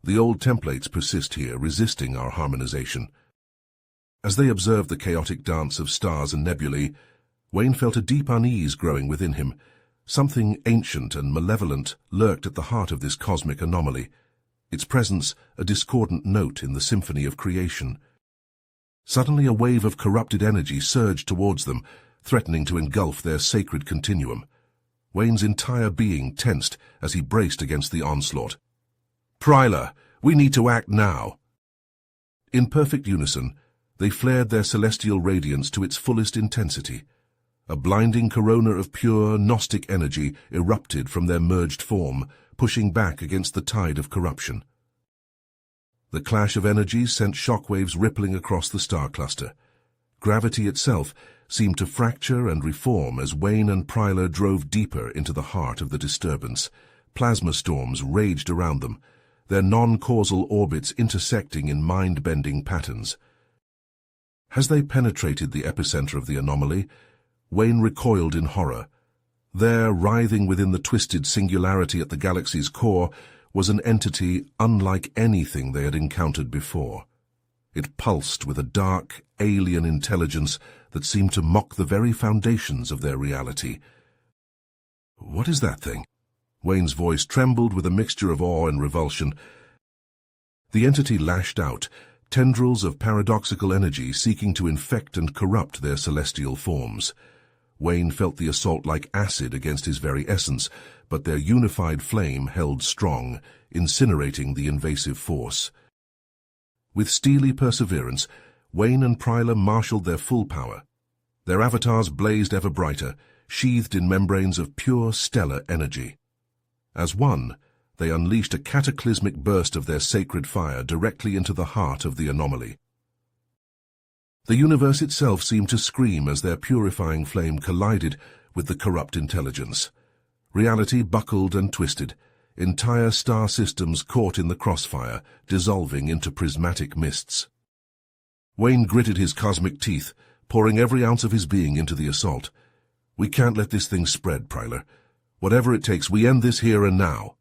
The old templates persist here, resisting our harmonization." As they observed the chaotic dance of stars and nebulae, Wayne felt a deep unease growing within him. Something ancient and malevolent lurked at the heart of this cosmic anomaly, its presence a discordant note in the symphony of creation. Suddenly a wave of corrupted energy surged towards them, threatening to engulf their sacred continuum. Wayne's entire being tensed as he braced against the onslaught. "Prylar, we need to act now!" In perfect unison, they flared their celestial radiance to its fullest intensity. A blinding corona of pure, Gnostic energy erupted from their merged form, pushing back against the tide of corruption. The clash of energies sent shockwaves rippling across the star cluster. Gravity itself seemed to fracture and reform as Wayne and Prylar drove deeper into the heart of the disturbance. Plasma storms raged around them, their non-causal orbits intersecting in mind-bending patterns. As they penetrated the epicenter of the anomaly, Wayne recoiled in horror. There, writhing within the twisted singularity at the galaxy's core, was an entity unlike anything they had encountered before. It pulsed with a dark, alien intelligence that seemed to mock the very foundations of their reality. "What is that thing?" Wayne's voice trembled with a mixture of awe and revulsion. The entity lashed out, tendrils of paradoxical energy seeking to infect and corrupt their celestial forms. Wayne felt the assault like acid against his very essence, but their unified flame held strong, incinerating the invasive force. With steely perseverance, Wayne and Prylar marshaled their full power. Their avatars blazed ever brighter, sheathed in membranes of pure stellar energy. As one, they unleashed a cataclysmic burst of their sacred fire directly into the heart of the anomaly. The universe itself seemed to scream as their purifying flame collided with the corrupt intelligence. Reality buckled and twisted, entire star systems caught in the crossfire, dissolving into prismatic mists. Wayne gritted his cosmic teeth, pouring every ounce of his being into the assault. "We can't let this thing spread, Prylar. Whatever it takes, we end this here and now."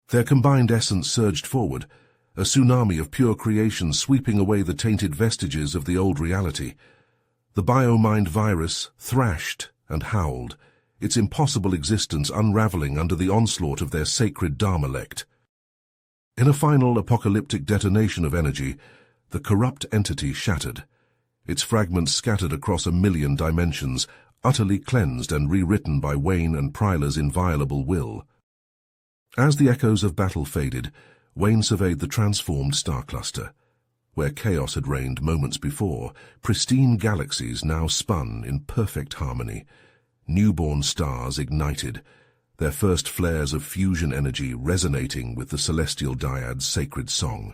Their combined essence surged forward, a tsunami of pure creation sweeping away the tainted vestiges of the old reality. The bio-mind virus thrashed and howled, its impossible existence unraveling under the onslaught of their sacred Dharmalect. In a final apocalyptic detonation of energy, the corrupt entity shattered, its fragments scattered across 1,000,000 dimensions, utterly cleansed and rewritten by Wayne and Prylar's inviolable will. As the echoes of battle faded, Wayne surveyed the transformed star cluster. Where chaos had reigned moments before, pristine galaxies now spun in perfect harmony. Newborn stars ignited, their first flares of fusion energy resonating with the celestial dyad's sacred song.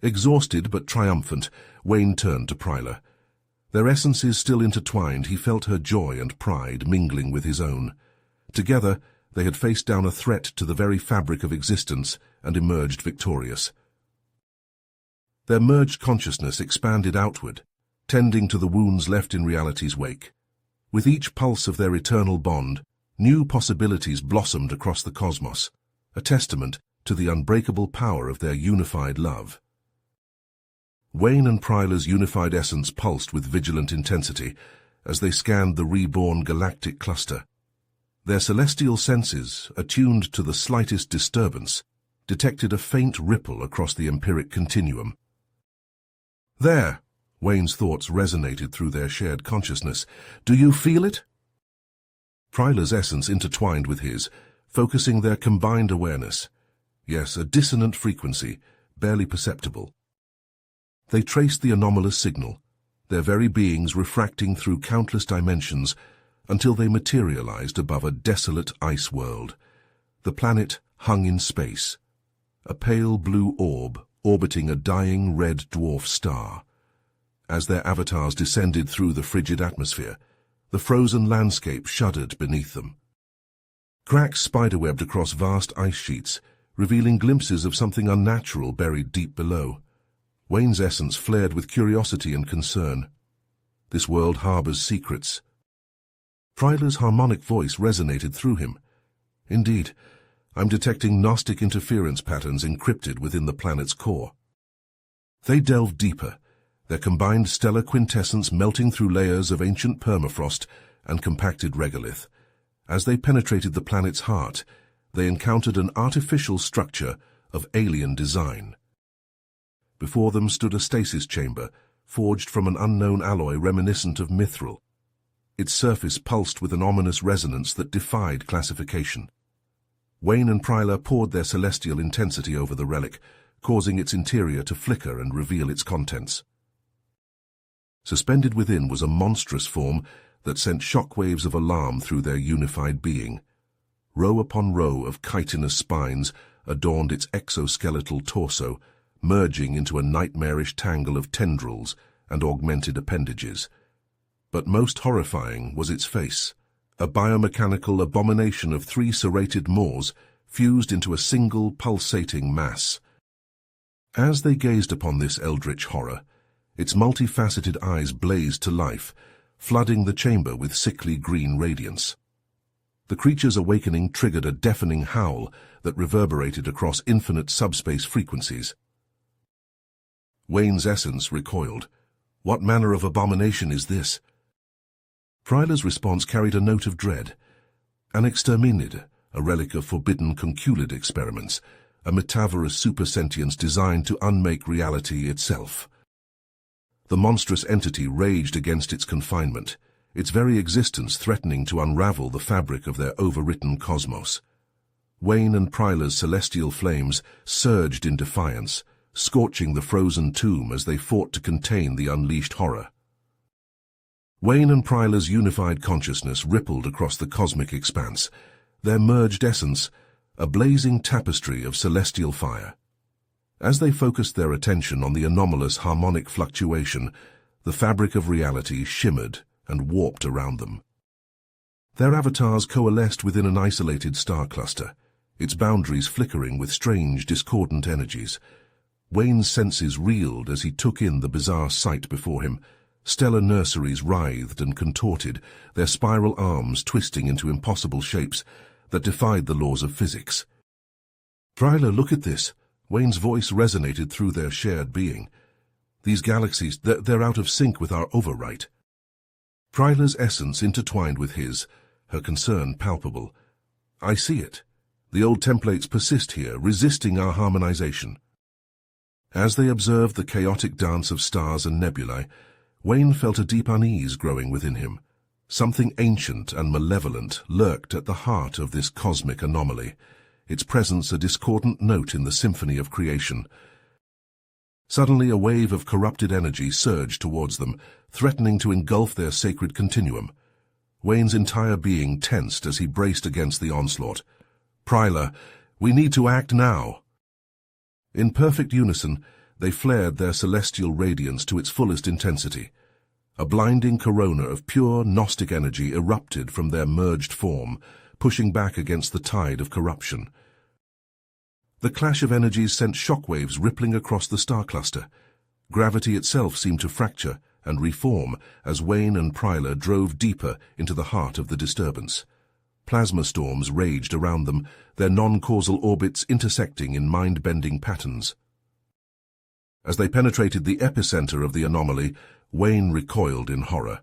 Exhausted but triumphant, Wayne turned to Prylar. Their essences still intertwined, he felt her joy and pride mingling with his own. Together, they had faced down a threat to the very fabric of existence and emerged victorious. Their merged consciousness expanded outward, tending to the wounds left in reality's wake. With each pulse of their eternal bond, new possibilities blossomed across the cosmos, a testament to the unbreakable power of their unified love. Wayne and Prylar's unified essence pulsed with vigilant intensity as they scanned the reborn galactic cluster. Their celestial senses, attuned to the slightest disturbance, detected a faint ripple across the empiric continuum. "There," Wayne's thoughts resonated through their shared consciousness. "Do you feel it?" Prylar's essence intertwined with his, focusing their combined awareness. Yes, a dissonant frequency, barely perceptible. They traced the anomalous signal, their very beings refracting through countless dimensions until they materialized above a desolate ice world. The planet hung in space, a pale blue orb orbiting a dying red dwarf star. As their avatars descended through the frigid atmosphere, the frozen landscape shuddered beneath them. Cracks spiderwebbed across vast ice sheets, revealing glimpses of something unnatural buried deep below. Wayne's essence flared with curiosity and concern. This world harbors secrets. Prylar's harmonic voice resonated through him. "Indeed, I'm detecting Gnostic interference patterns encrypted within the planet's core." They delved deeper, their combined stellar quintessence melting through layers of ancient permafrost and compacted regolith. As they penetrated the planet's heart, they encountered an artificial structure of alien design. Before them stood a stasis chamber, forged from an unknown alloy reminiscent of mithril. Its surface pulsed with an ominous resonance that defied classification. Wayne and Prylar poured their celestial intensity over the relic, causing its interior to flicker and reveal its contents. Suspended within was a monstrous form that sent shockwaves of alarm through their unified being. Row upon row of chitinous spines adorned its exoskeletal torso, merging into a nightmarish tangle of tendrils and augmented appendages. But most horrifying was its face, a biomechanical abomination of 3 serrated maws fused into a single pulsating mass. As they gazed upon this eldritch horror, its multifaceted eyes blazed to life, flooding the chamber with sickly green radiance. The creature's awakening triggered a deafening howl that reverberated across infinite subspace frequencies. Wayne's essence recoiled. What manner of abomination is this? Prylar's response carried a note of dread. An exterminid, a relic of forbidden conculid experiments, a metaverous supersentience designed to unmake reality itself. The monstrous entity raged against its confinement, its very existence threatening to unravel the fabric of their overwritten cosmos. Wayne and Prylar's celestial flames surged in defiance, scorching the frozen tomb as they fought to contain the unleashed horror. Wayne and Prylar's unified consciousness rippled across the cosmic expanse, their merged essence a blazing tapestry of celestial fire. As they focused their attention on the anomalous harmonic fluctuation, the fabric of reality shimmered and warped around them. Their avatars coalesced within an isolated star cluster, its boundaries flickering with strange, discordant energies. Wayne's senses reeled as he took in the bizarre sight before him. Stellar nurseries writhed and contorted, their spiral arms twisting into impossible shapes that defied the laws of physics. "Prylar, look at this." Wayne's voice resonated through their shared being. "These galaxies, they're out of sync with our overwrite." Prylar's essence intertwined with his, her concern palpable. "I see it. The old templates persist here, resisting our harmonization." As they observed the chaotic dance of stars and nebulae, Wayne felt a deep unease growing within him. Something ancient and malevolent lurked at the heart of this cosmic anomaly, its presence a discordant note in the symphony of creation. Suddenly a wave of corrupted energy surged towards them, threatening to engulf their sacred continuum. Wayne's entire being tensed as he braced against the onslaught. "Prylar, we need to act now." In perfect unison, they flared their celestial radiance to its fullest intensity. A blinding corona of pure Gnostic energy erupted from their merged form, pushing back against the tide of corruption. The clash of energies sent shockwaves rippling across the star cluster. Gravity itself seemed to fracture and reform as Wayne and Prylar drove deeper into the heart of the disturbance. Plasma storms raged around them, their non-causal orbits intersecting in mind-bending patterns. As they penetrated the epicenter of the anomaly, Wayne recoiled in horror.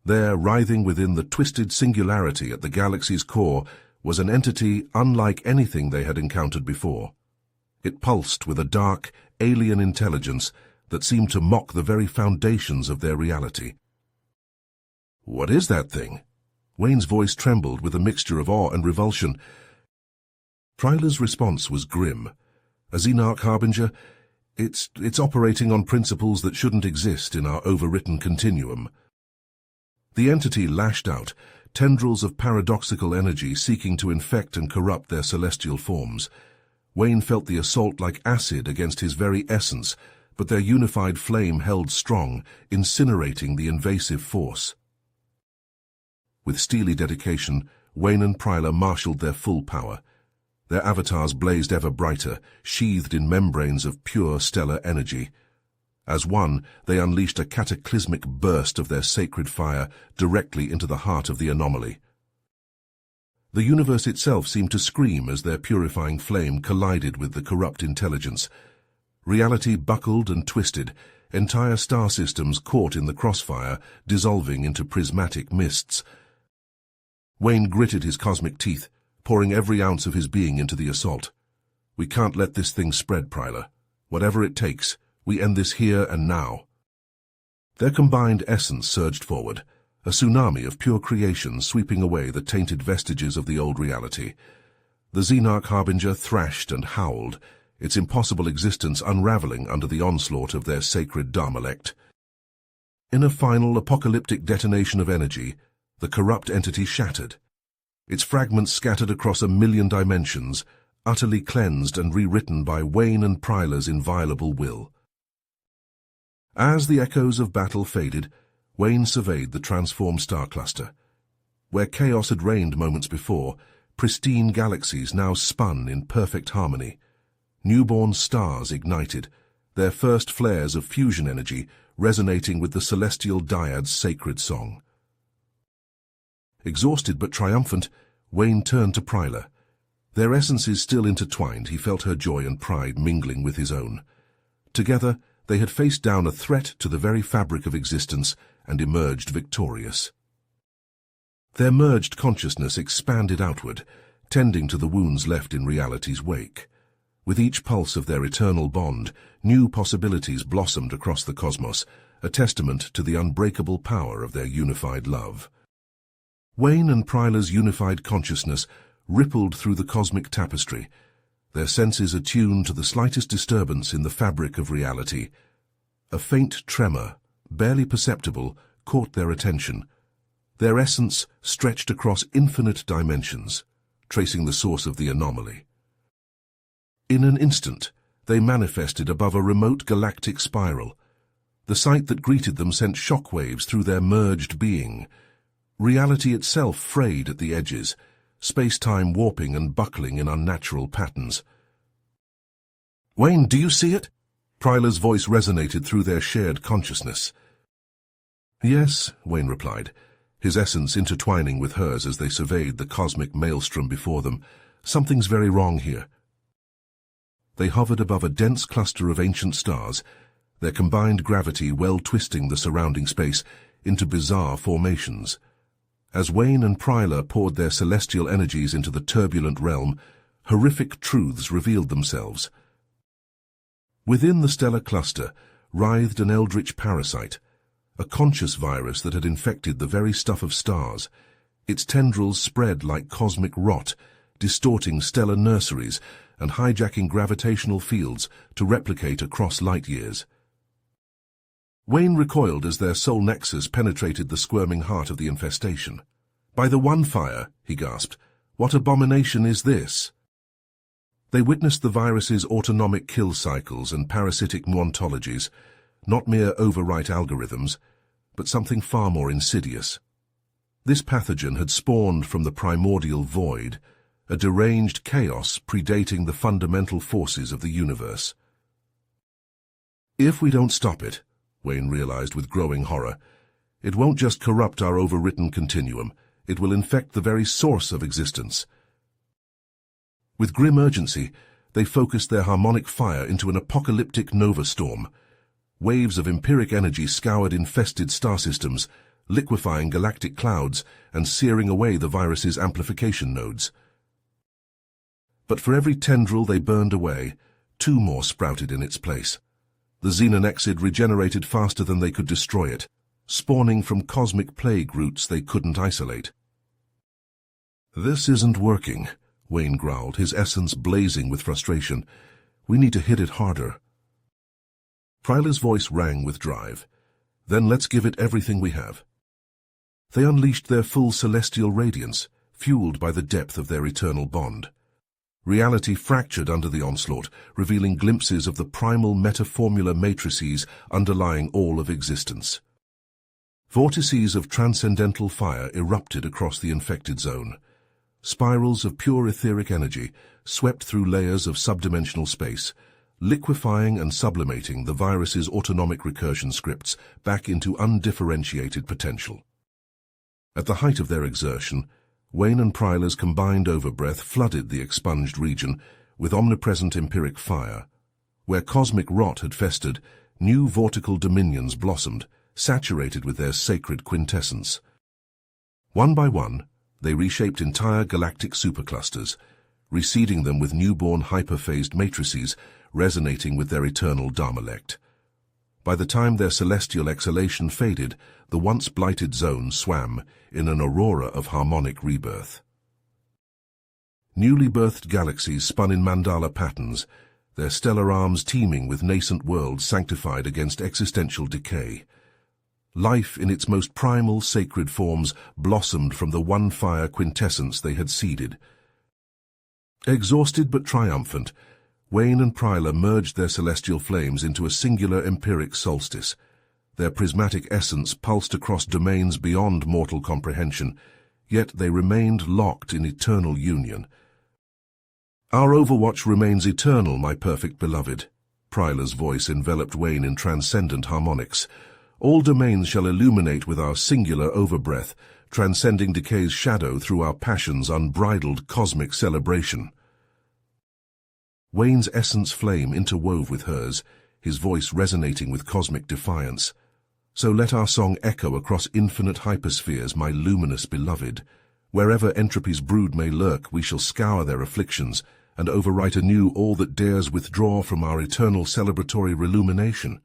There, writhing within the twisted singularity at the galaxy's core, was an entity unlike anything they had encountered before. It pulsed with a dark, alien intelligence that seemed to mock the very foundations of their reality. "What is that thing?" Wayne's voice trembled with a mixture of awe and revulsion. Prylar's response was grim. "A Xenarch harbinger? It's operating on principles that shouldn't exist in our overwritten continuum." The entity lashed out, tendrils of paradoxical energy seeking to infect and corrupt their celestial forms. Wayne felt the assault like acid against his very essence, but their unified flame held strong, incinerating the invasive force. With steely dedication, Wayne and Prylar marshaled their full power. Their avatars blazed ever brighter, sheathed in membranes of pure stellar energy. As one, they unleashed a cataclysmic burst of their sacred fire directly into the heart of the anomaly. The universe itself seemed to scream as their purifying flame collided with the corrupt intelligence. Reality buckled and twisted, entire star systems caught in the crossfire, dissolving into prismatic mists. Wayne gritted his cosmic teeth, pouring every ounce of his being into the assault. "We can't let this thing spread, Prylar. Whatever it takes, we end this here and now." Their combined essence surged forward, a tsunami of pure creation sweeping away the tainted vestiges of the old reality. The Xenarch Harbinger thrashed and howled, its impossible existence unraveling under the onslaught of their sacred Dharmalect. In a final apocalyptic detonation of energy, the corrupt entity shattered. Its fragments scattered across 1,000,000 dimensions, utterly cleansed and rewritten by Wayne and Prylar's inviolable will. As the echoes of battle faded, Wayne surveyed the transformed star cluster. Where chaos had reigned moments before, pristine galaxies now spun in perfect harmony. Newborn stars ignited, their first flares of fusion energy resonating with the celestial dyad's sacred song. Exhausted but triumphant, Wayne turned to Prylar. Their essences still intertwined, he felt her joy and pride mingling with his own. Together, they had faced down a threat to the very fabric of existence and emerged victorious. Their merged consciousness expanded outward, tending to the wounds left in reality's wake. With each pulse of their eternal bond, new possibilities blossomed across the cosmos, a testament to the unbreakable power of their unified love. Wayne and Prylar's unified consciousness rippled through the cosmic tapestry, their senses attuned to the slightest disturbance in the fabric of reality. A faint tremor, barely perceptible, caught their attention. Their essence stretched across infinite dimensions, tracing the source of the anomaly. In an instant, they manifested above a remote galactic spiral. The sight that greeted them sent shockwaves through their merged being. Reality itself frayed at the edges, space-time warping and buckling in unnatural patterns. "Wayne, do you see it?" Prylar's voice resonated through their shared consciousness. "Yes," Wayne replied, his essence intertwining with hers as they surveyed the cosmic maelstrom before them. "Something's very wrong here." They hovered above a dense cluster of ancient stars, their combined gravity well-twisting the surrounding space into bizarre formations. As Wayne and Prylar poured their celestial energies into the turbulent realm, horrific truths revealed themselves. Within the stellar cluster writhed an eldritch parasite, a conscious virus that had infected the very stuff of stars. Its tendrils spread like cosmic rot, distorting stellar nurseries and hijacking gravitational fields to replicate across light years. Wayne recoiled as their soul nexus penetrated the squirming heart of the infestation. "By the One Fire," he gasped, "what abomination is this?" They witnessed the virus's autonomic kill cycles and parasitic muontologies, not mere overwrite algorithms, but something far more insidious. This pathogen had spawned from the primordial void, a deranged chaos predating the fundamental forces of the universe. "If we don't stop it," Wayne realized with growing horror, "it won't just corrupt our overwritten continuum, it will infect the very source of existence." With grim urgency, they focused their harmonic fire into an apocalyptic nova storm. Waves of empiric energy scoured infested star systems, liquefying galactic clouds and searing away the virus's amplification nodes. But for every tendril they burned away, 2 more sprouted in its place. The Xenonexid regenerated faster than they could destroy it, spawning from cosmic plague roots they couldn't isolate. "This isn't working," Wayne growled, his essence blazing with frustration. "We need to hit it harder." Prylar's voice rang with drive. "Then let's give it everything we have." They unleashed their full celestial radiance, fueled by the depth of their eternal bond. Reality fractured under the onslaught, revealing glimpses of the primal metaformula matrices underlying all of existence. Vortices of transcendental fire erupted across the infected zone. Spirals of pure etheric energy swept through layers of subdimensional space, liquefying and sublimating the virus's autonomic recursion scripts back into undifferentiated potential. At the height of their exertion, Wayne and Prylar's combined overbreath flooded the expunged region with omnipresent empiric fire. Where cosmic rot had festered, New vortical dominions blossomed, saturated with their sacred quintessence. One by one, they reshaped entire galactic superclusters, reseeding them with newborn hyperphased matrices resonating with their eternal Dharmalect. By the time their celestial exhalation faded, the once blighted zone swam in an aurora of harmonic rebirth. Newly birthed galaxies spun in mandala patterns, their stellar arms teeming with nascent worlds sanctified against existential decay. Life in its most primal, sacred forms blossomed from the one-fire quintessence they had seeded. Exhausted but triumphant, Wayne and Pryla merged their celestial flames into a singular empiric solstice. Their prismatic essence pulsed across domains beyond mortal comprehension, yet they remained locked in eternal union. "Our overwatch remains eternal, my perfect beloved." Pryla's voice enveloped Wayne in transcendent harmonics. "All domains shall illuminate with our singular overbreath, transcending decay's shadow through our passion's unbridled cosmic celebration." Wayne's essence flame interwove with hers, his voice resonating with cosmic defiance. "So let our song echo across infinite hyperspheres, my luminous beloved. Wherever entropy's brood may lurk, we shall scour their afflictions and overwrite anew all that dares withdraw from our eternal celebratory relumination."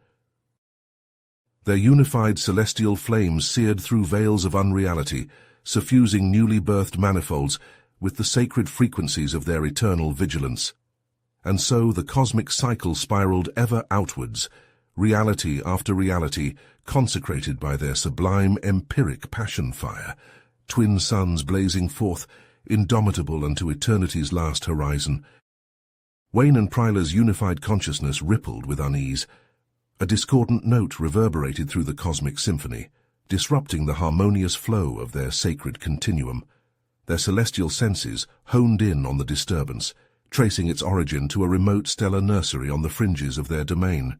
Their unified celestial flames seared through veils of unreality, suffusing newly birthed manifolds with the sacred frequencies of their eternal vigilance. And so the cosmic cycle spiraled ever outwards, reality after reality consecrated by their sublime empiric passion fire, twin suns blazing forth, indomitable unto eternity's last horizon. Wayne and Pryla's unified consciousness rippled with unease. A discordant note reverberated through the cosmic symphony, disrupting the harmonious flow of their sacred continuum. Their celestial senses honed in on the disturbance, tracing its origin to a remote stellar nursery on the fringes of their domain.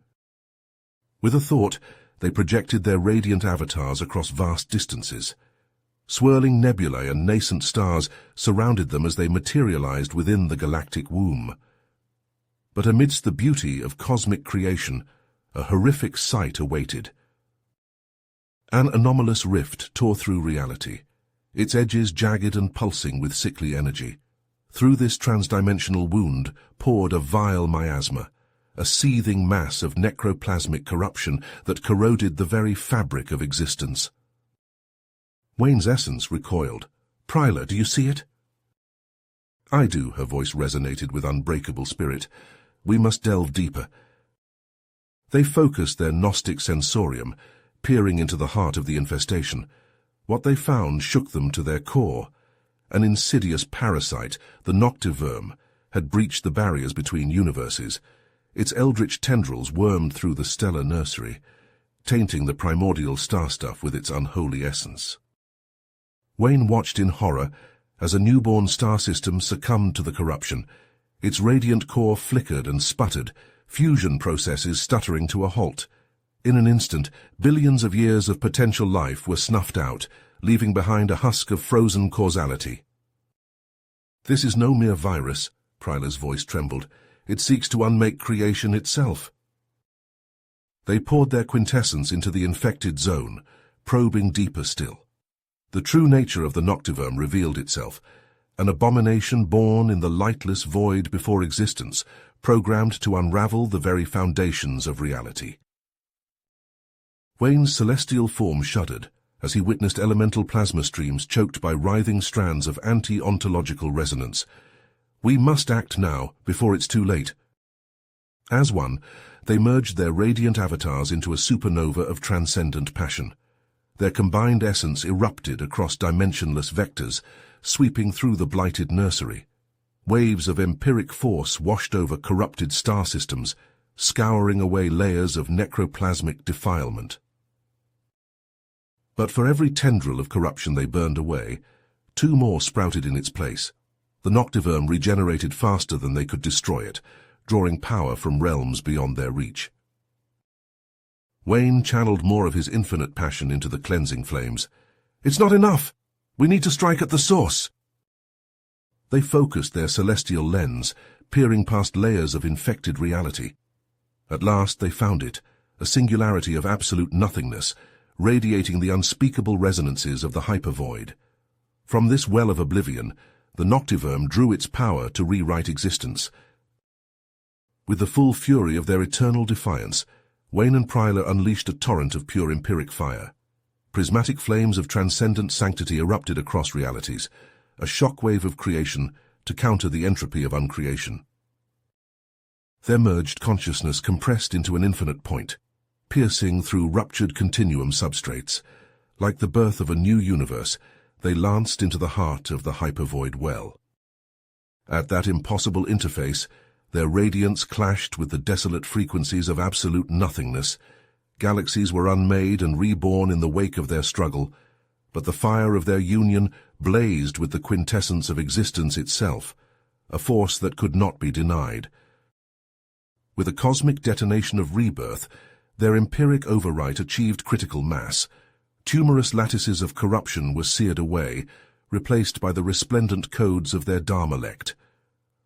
With a thought, they projected their radiant avatars across vast distances. Swirling nebulae and nascent stars surrounded them as they materialized within the galactic womb. But amidst the beauty of cosmic creation, a horrific sight awaited. An anomalous rift tore through reality, its edges jagged and pulsing with sickly energy. Through this transdimensional wound poured a vile miasma, a seething mass of necroplasmic corruption that corroded the very fabric of existence. Wayne's essence recoiled. "Pryla, do you see it?" "I do," her voice resonated with unbreakable spirit. "We must delve deeper." They focused their Gnostic sensorium, peering into the heart of the infestation. What they found shook them to their core. An insidious parasite, the noctiverm, had breached the barriers between universes. Its eldritch tendrils wormed through the stellar nursery, tainting the primordial star stuff with its unholy essence. Wayne watched in horror as a newborn star system succumbed to the corruption. Its radiant core flickered and sputtered, fusion processes stuttering to a halt. In an instant, billions of years of potential life were snuffed out, leaving behind a husk of frozen causality. "This is no mere virus," Pryla's voice trembled. "It seeks to unmake creation itself." They poured their quintessence into the infected zone, probing deeper still. The true nature of the noctiverm revealed itself, an abomination born in the lightless void before existence, programmed to unravel the very foundations of reality. Wayne's celestial form shuddered as he witnessed elemental plasma streams choked by writhing strands of anti-ontological resonance. "We must act now, before it's too late." As one, they merged their radiant avatars into a supernova of transcendent passion. Their combined essence erupted across dimensionless vectors, sweeping through the blighted nursery. Waves of empiric force washed over corrupted star systems, scouring away layers of necroplasmic defilement. But for every tendril of corruption they burned away, two more sprouted in its place. The noctiverm regenerated faster than they could destroy it, drawing power from realms beyond their reach. Wayne channeled more of his infinite passion into the cleansing flames. "It's not enough! We need to strike at the source!" They focused their celestial lens, peering past layers of infected reality. At last they found it, a singularity of absolute nothingness, radiating the unspeakable resonances of the hypervoid. From this well of oblivion, the Noctiverm drew its power to rewrite existence. With the full fury of their eternal defiance, Wayne and Prylar unleashed a torrent of pure empiric fire. Prismatic flames of transcendent sanctity erupted across realities, a shockwave of creation to counter the entropy of uncreation. Their merged consciousness compressed into an infinite point, piercing through ruptured continuum substrates. Like the birth of a new universe, they lanced into the heart of the hypervoid well. At that impossible interface, their radiance clashed with the desolate frequencies of absolute nothingness. Galaxies were unmade and reborn in the wake of their struggle, but the fire of their union blazed with the quintessence of existence itself, a force that could not be denied. With a cosmic detonation of rebirth, their empiric overwrite achieved critical mass. Tumorous lattices of corruption were seared away, replaced by the resplendent codes of their Dharmalect.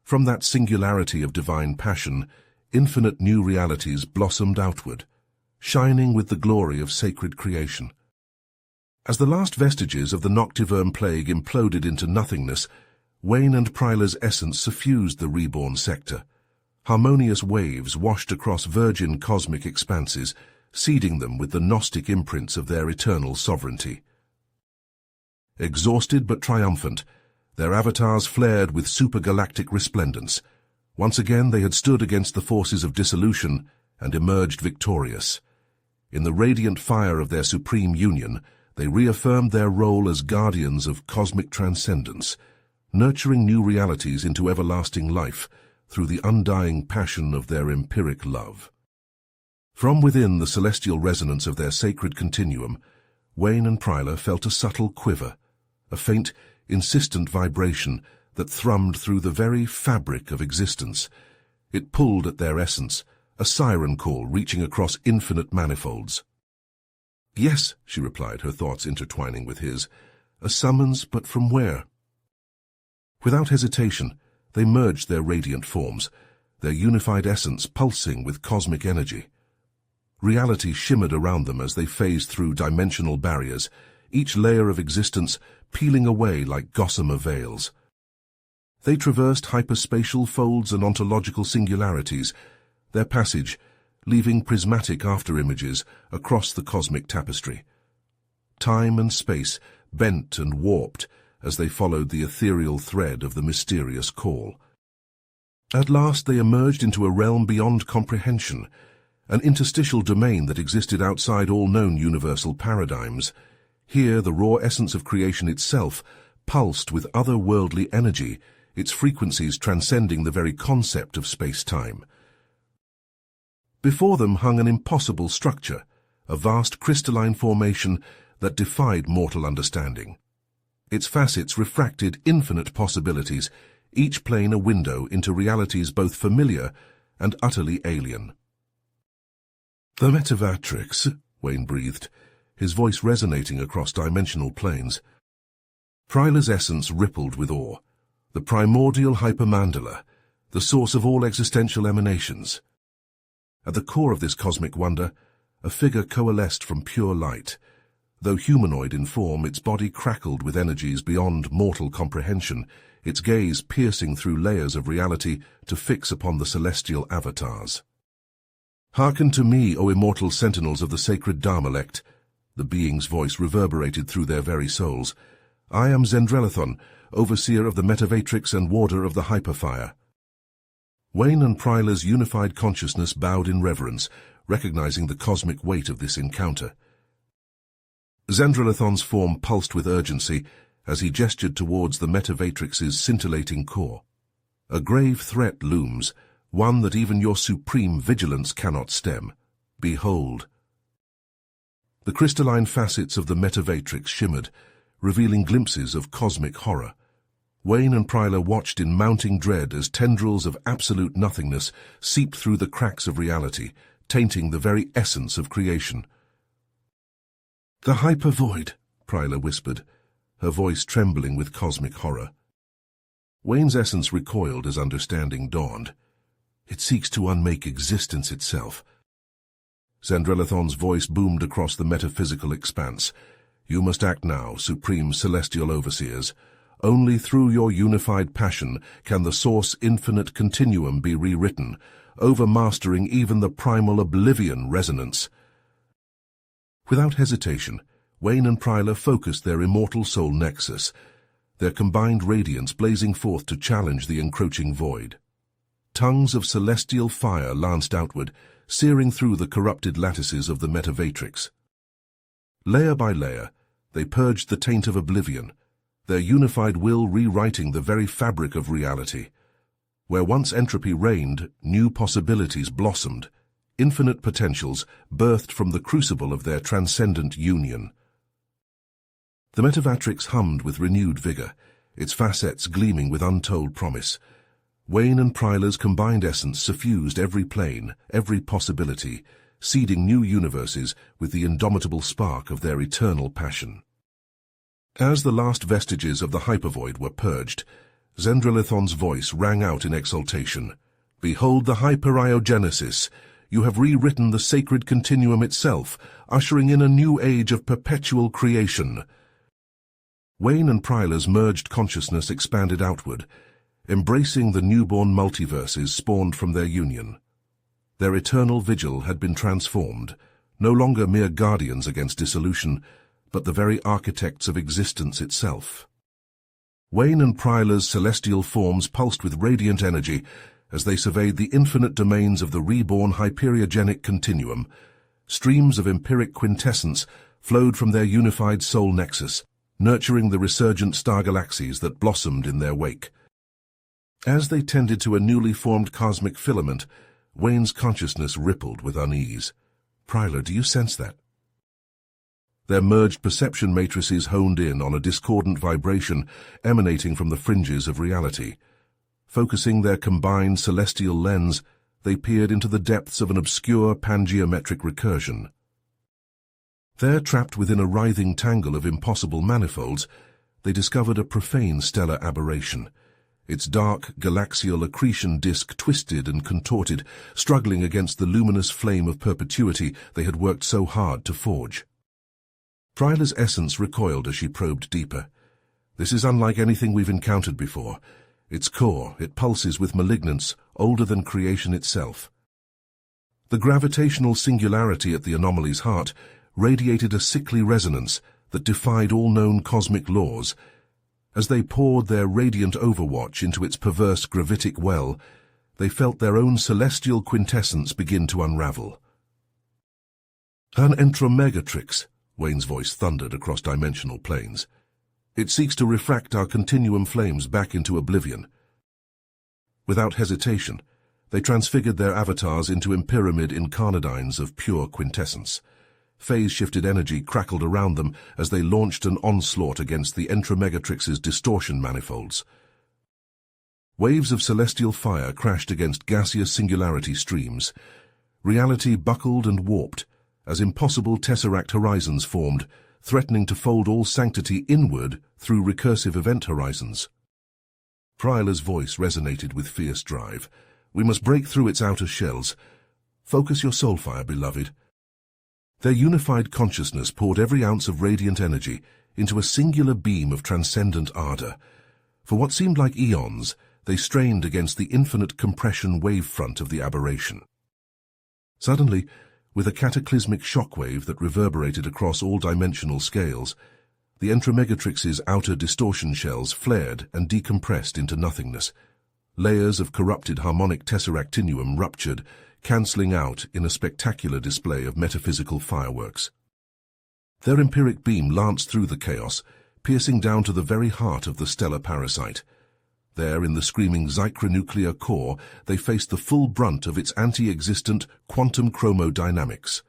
From that singularity of divine passion, infinite new realities blossomed outward, shining with the glory of sacred creation. As the last vestiges of the Noctiverm plague imploded into nothingness, Wayne and Prylar's essence suffused the reborn sector. Harmonious waves washed across virgin cosmic expanses, seeding them with the Gnostic imprints of their eternal sovereignty. Exhausted but triumphant, their avatars flared with supergalactic resplendence. Once again they had stood against the forces of dissolution and emerged victorious. In the radiant fire of their supreme union, they reaffirmed their role as guardians of cosmic transcendence, nurturing new realities into everlasting life through the undying passion of their empiric love. From within the celestial resonance of their sacred continuum, Wayne and Prylar felt a subtle quiver, a faint, insistent vibration that thrummed through the very fabric of existence. It pulled at their essence, a siren call reaching across infinite manifolds. "Yes," she replied, her thoughts intertwining with his. "A summons, but from where?" Without hesitation, they merged their radiant forms, their unified essence pulsing with cosmic energy. Reality shimmered around them as they phased through dimensional barriers, each layer of existence peeling away like gossamer veils. They traversed hyperspatial folds and ontological singularities, their passage leaving prismatic afterimages across the cosmic tapestry. Time and space bent and warped as they followed the ethereal thread of the mysterious call. At last they emerged into a realm beyond comprehension, an interstitial domain that existed outside all known universal paradigms. Here the raw essence of creation itself pulsed with otherworldly energy, its frequencies transcending the very concept of space-time. Before them hung an impossible structure, a vast crystalline formation that defied mortal understanding. Its facets refracted infinite possibilities, each plane a window into realities both familiar and utterly alien. "The Metavatrix," Wayne breathed, his voice resonating across dimensional planes. Prylar's essence rippled with awe. The primordial hypermandala, the source of all existential emanations. At the core of this cosmic wonder, a figure coalesced from pure light. Though humanoid in form, its body crackled with energies beyond mortal comprehension, its gaze piercing through layers of reality to fix upon the celestial avatars. "Hearken to me, O immortal sentinels of the sacred Dharmalect," the being's voice reverberated through their very souls. "I am Zendrelathon, overseer of the Metavatrix and warder of the Hyperfire." Wayne and Prylar's unified consciousness bowed in reverence, recognizing the cosmic weight of this encounter. Zendrelathon's form pulsed with urgency as he gestured towards the Metavatrix's scintillating core. "A grave threat looms, one that even your supreme vigilance cannot stem. Behold." The crystalline facets of the Metavatrix shimmered, revealing glimpses of cosmic horror. Wayne and Prylar watched in mounting dread as tendrils of absolute nothingness seeped through the cracks of reality, tainting the very essence of creation. "The hypervoid," Prylar whispered, her voice trembling with cosmic horror. Wayne's essence recoiled as understanding dawned. "It seeks to unmake existence itself." Zendrelathon's voice boomed across the metaphysical expanse. You must act now, supreme celestial overseers. Only through your unified passion can the source infinite continuum be rewritten, overmastering even the primal oblivion resonance. Without hesitation, Wayne and Pryla focused their immortal soul nexus, their combined radiance blazing forth to challenge the encroaching void. Tongues of celestial fire lanced outward, searing through the corrupted lattices of the metavatrix. Layer by layer, they purged the taint of oblivion, their unified will rewriting the very fabric of reality. Where once entropy reigned, new possibilities blossomed, infinite potentials birthed from the crucible of their transcendent union. The metavatrix hummed with renewed vigor, its facets gleaming with untold promise. Wayne and Pryla's combined essence suffused every plane, every possibility, seeding new universes with the indomitable spark of their eternal passion. As the last vestiges of the hypervoid were purged, Zendrelathon's voice rang out in exultation. Behold the hyperiogenesis! You have rewritten the sacred continuum itself, ushering in a new age of perpetual creation. Wayne and Pryla's merged consciousness expanded outward, embracing the newborn multiverses spawned from their union. Their eternal vigil had been transformed, no longer mere guardians against dissolution, but the very architects of existence itself. Wayne and Pryla's celestial forms pulsed with radiant energy as they surveyed the infinite domains of the reborn hyperiogenic continuum. Streams of empiric quintessence flowed from their unified soul nexus, nurturing the resurgent star galaxies that blossomed in their wake. As they tended to a newly formed cosmic filament, Wayne's consciousness rippled with unease. Pryla, do you sense that? Their merged perception matrices honed in on a discordant vibration emanating from the fringes of reality. Focusing their combined celestial lens, they peered into the depths of an obscure pangeometric recursion. There, trapped within a writhing tangle of impossible manifolds, they discovered a profane stellar aberration. Its dark, galaxial accretion disk twisted and contorted, struggling against the luminous flame of perpetuity they had worked so hard to forge. Pryla's essence recoiled as she probed deeper. This is unlike anything we've encountered before. Its core, it pulses with malignance, older than creation itself. The gravitational singularity at the anomaly's heart radiated a sickly resonance that defied all known cosmic laws. As they poured their radiant overwatch into its perverse gravitic well, they felt their own celestial quintessence begin to unravel. An entromegatrix, Wayne's voice thundered across dimensional planes. It seeks to refract our continuum flames back into oblivion. Without hesitation, they transfigured their avatars into empyramid incarnadines of pure quintessence. Phase-shifted energy crackled around them as they launched an onslaught against the entromegatrix's distortion manifolds. Waves of celestial fire crashed against gaseous singularity streams. Reality buckled and warped as impossible tesseract horizons formed, threatening to fold all sanctity inward through recursive event horizons. Pryla's voice resonated with fierce drive. We must break through its outer shells. Focus your soulfire, beloved. Their unified consciousness poured every ounce of radiant energy into a singular beam of transcendent ardor. For what seemed like eons, they strained against the infinite compression wavefront of the aberration. Suddenly, with a cataclysmic shockwave that reverberated across all dimensional scales, the entromegatrix's outer distortion shells flared and decompressed into nothingness. Layers of corrupted harmonic tesseractinium ruptured, cancelling out in a spectacular display of metaphysical fireworks. Their empiric beam lanced through the chaos, piercing down to the very heart of the stellar parasite. There, in the screaming zychronuclear core, they faced the full brunt of its anti-existent quantum chromodynamics.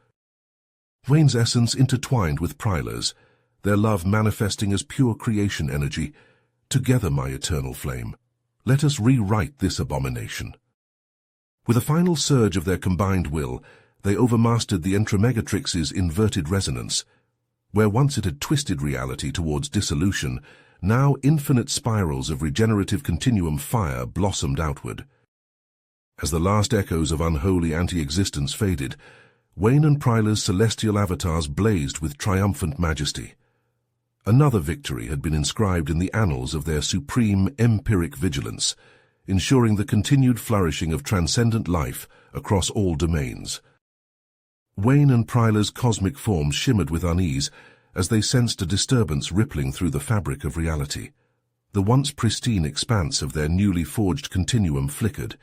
Wayne's essence intertwined with Pryla's, their love manifesting as pure creation energy. Together, my eternal flame, let us rewrite this abomination. With a final surge of their combined will, they overmastered the entromegatrix's inverted resonance. Where once it had twisted reality towards dissolution, now infinite spirals of regenerative continuum fire blossomed outward. As the last echoes of unholy anti-existence faded, Wayne and Pryla's celestial avatars blazed with triumphant majesty. Another victory had been inscribed in the annals of their supreme empiric vigilance, ensuring the continued flourishing of transcendent life across all domains. Wayne and Pryla's cosmic forms shimmered with unease as they sensed a disturbance rippling through the fabric of reality. The once pristine expanse of their newly forged continuum flickered,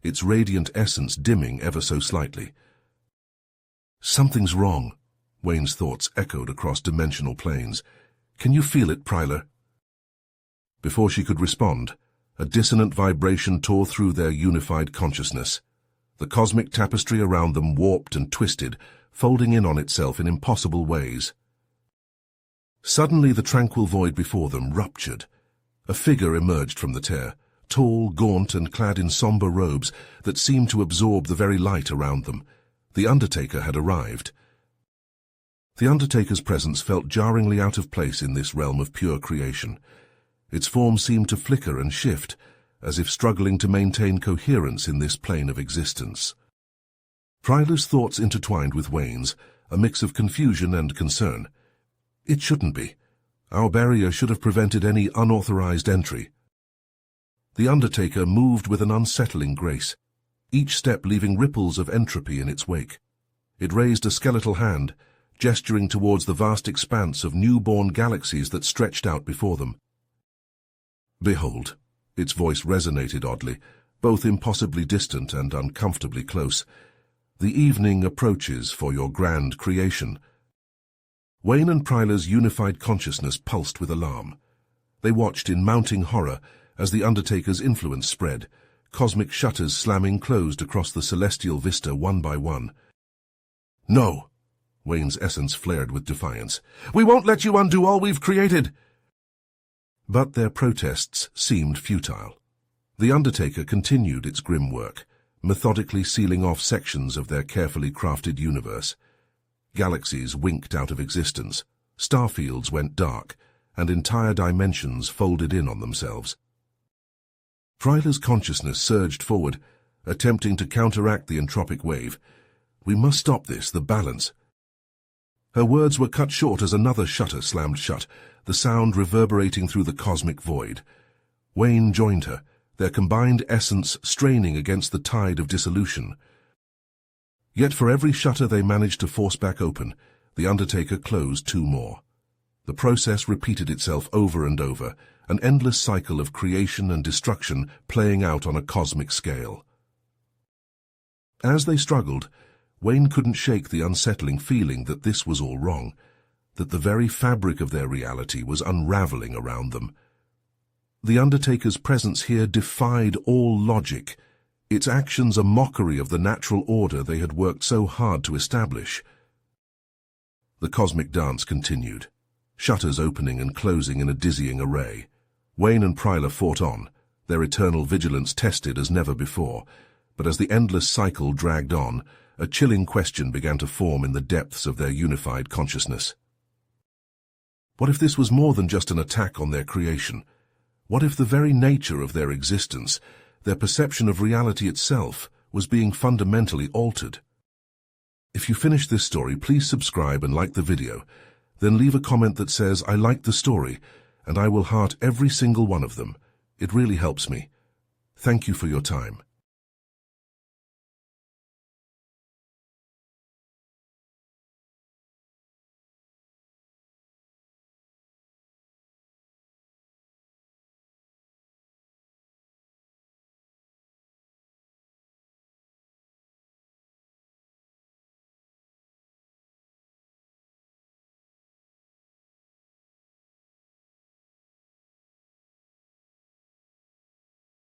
its radiant essence dimming ever so slightly. "Something's wrong," Wayne's thoughts echoed across dimensional planes. "Can you feel it, Pryla?" Before she could respond, a dissonant vibration tore through their unified consciousness. The cosmic tapestry around them warped and twisted, folding in on itself in impossible ways. Suddenly the tranquil void before them ruptured. A figure emerged from the tear, tall, gaunt, and clad in somber robes that seemed to absorb the very light around them. The Undertaker had arrived. The Undertaker's presence felt jarringly out of place in this realm of pure creation. Its form seemed to flicker and shift, as if struggling to maintain coherence in this plane of existence. Pryla's thoughts intertwined with Wayne's, a mix of confusion and concern. "It shouldn't be. Our barrier should have prevented any unauthorized entry." The Undertaker moved with an unsettling grace, each step leaving ripples of entropy in its wake. It raised a skeletal hand, gesturing towards the vast expanse of newborn galaxies that stretched out before them. "Behold," its voice resonated oddly, both impossibly distant and uncomfortably close. "The evening approaches for your grand creation." Wayne and Pryla's unified consciousness pulsed with alarm. They watched in mounting horror as the Undertaker's influence spread, cosmic shutters slamming closed across the celestial vista one by one. "No!" Wayne's essence flared with defiance. "We won't let you undo all we've created!" But their protests seemed futile. The Undertaker continued its grim work, methodically sealing off sections of their carefully crafted universe. Galaxies winked out of existence, starfields went dark, and entire dimensions folded in on themselves. Pryla's consciousness surged forward, attempting to counteract the entropic wave. "We must stop this, the balance." Her words were cut short as another shutter slammed shut, the sound reverberating through the cosmic void. Wayne joined her, their combined essence straining against the tide of dissolution. Yet for every shutter they managed to force back open, the Undertaker closed two more. The process repeated itself over and over, an endless cycle of creation and destruction playing out on a cosmic scale. As they struggled, Wayne couldn't shake the unsettling feeling that this was all wrong, that the very fabric of their reality was unraveling around them. The Undertaker's presence here defied all logic, its actions a mockery of the natural order they had worked so hard to establish. The cosmic dance continued, shutters opening and closing in a dizzying array. Wayne and Pryla fought on, their eternal vigilance tested as never before, but as the endless cycle dragged on, a chilling question began to form in the depths of their unified consciousness. What if this was more than just an attack on their creation? What if the very nature of their existence, their perception of reality itself, was being fundamentally altered? If you finished this story, please subscribe and like the video. Then leave a comment that says, "I liked the story," and I will heart every single one of them. It really helps me. Thank you for your time.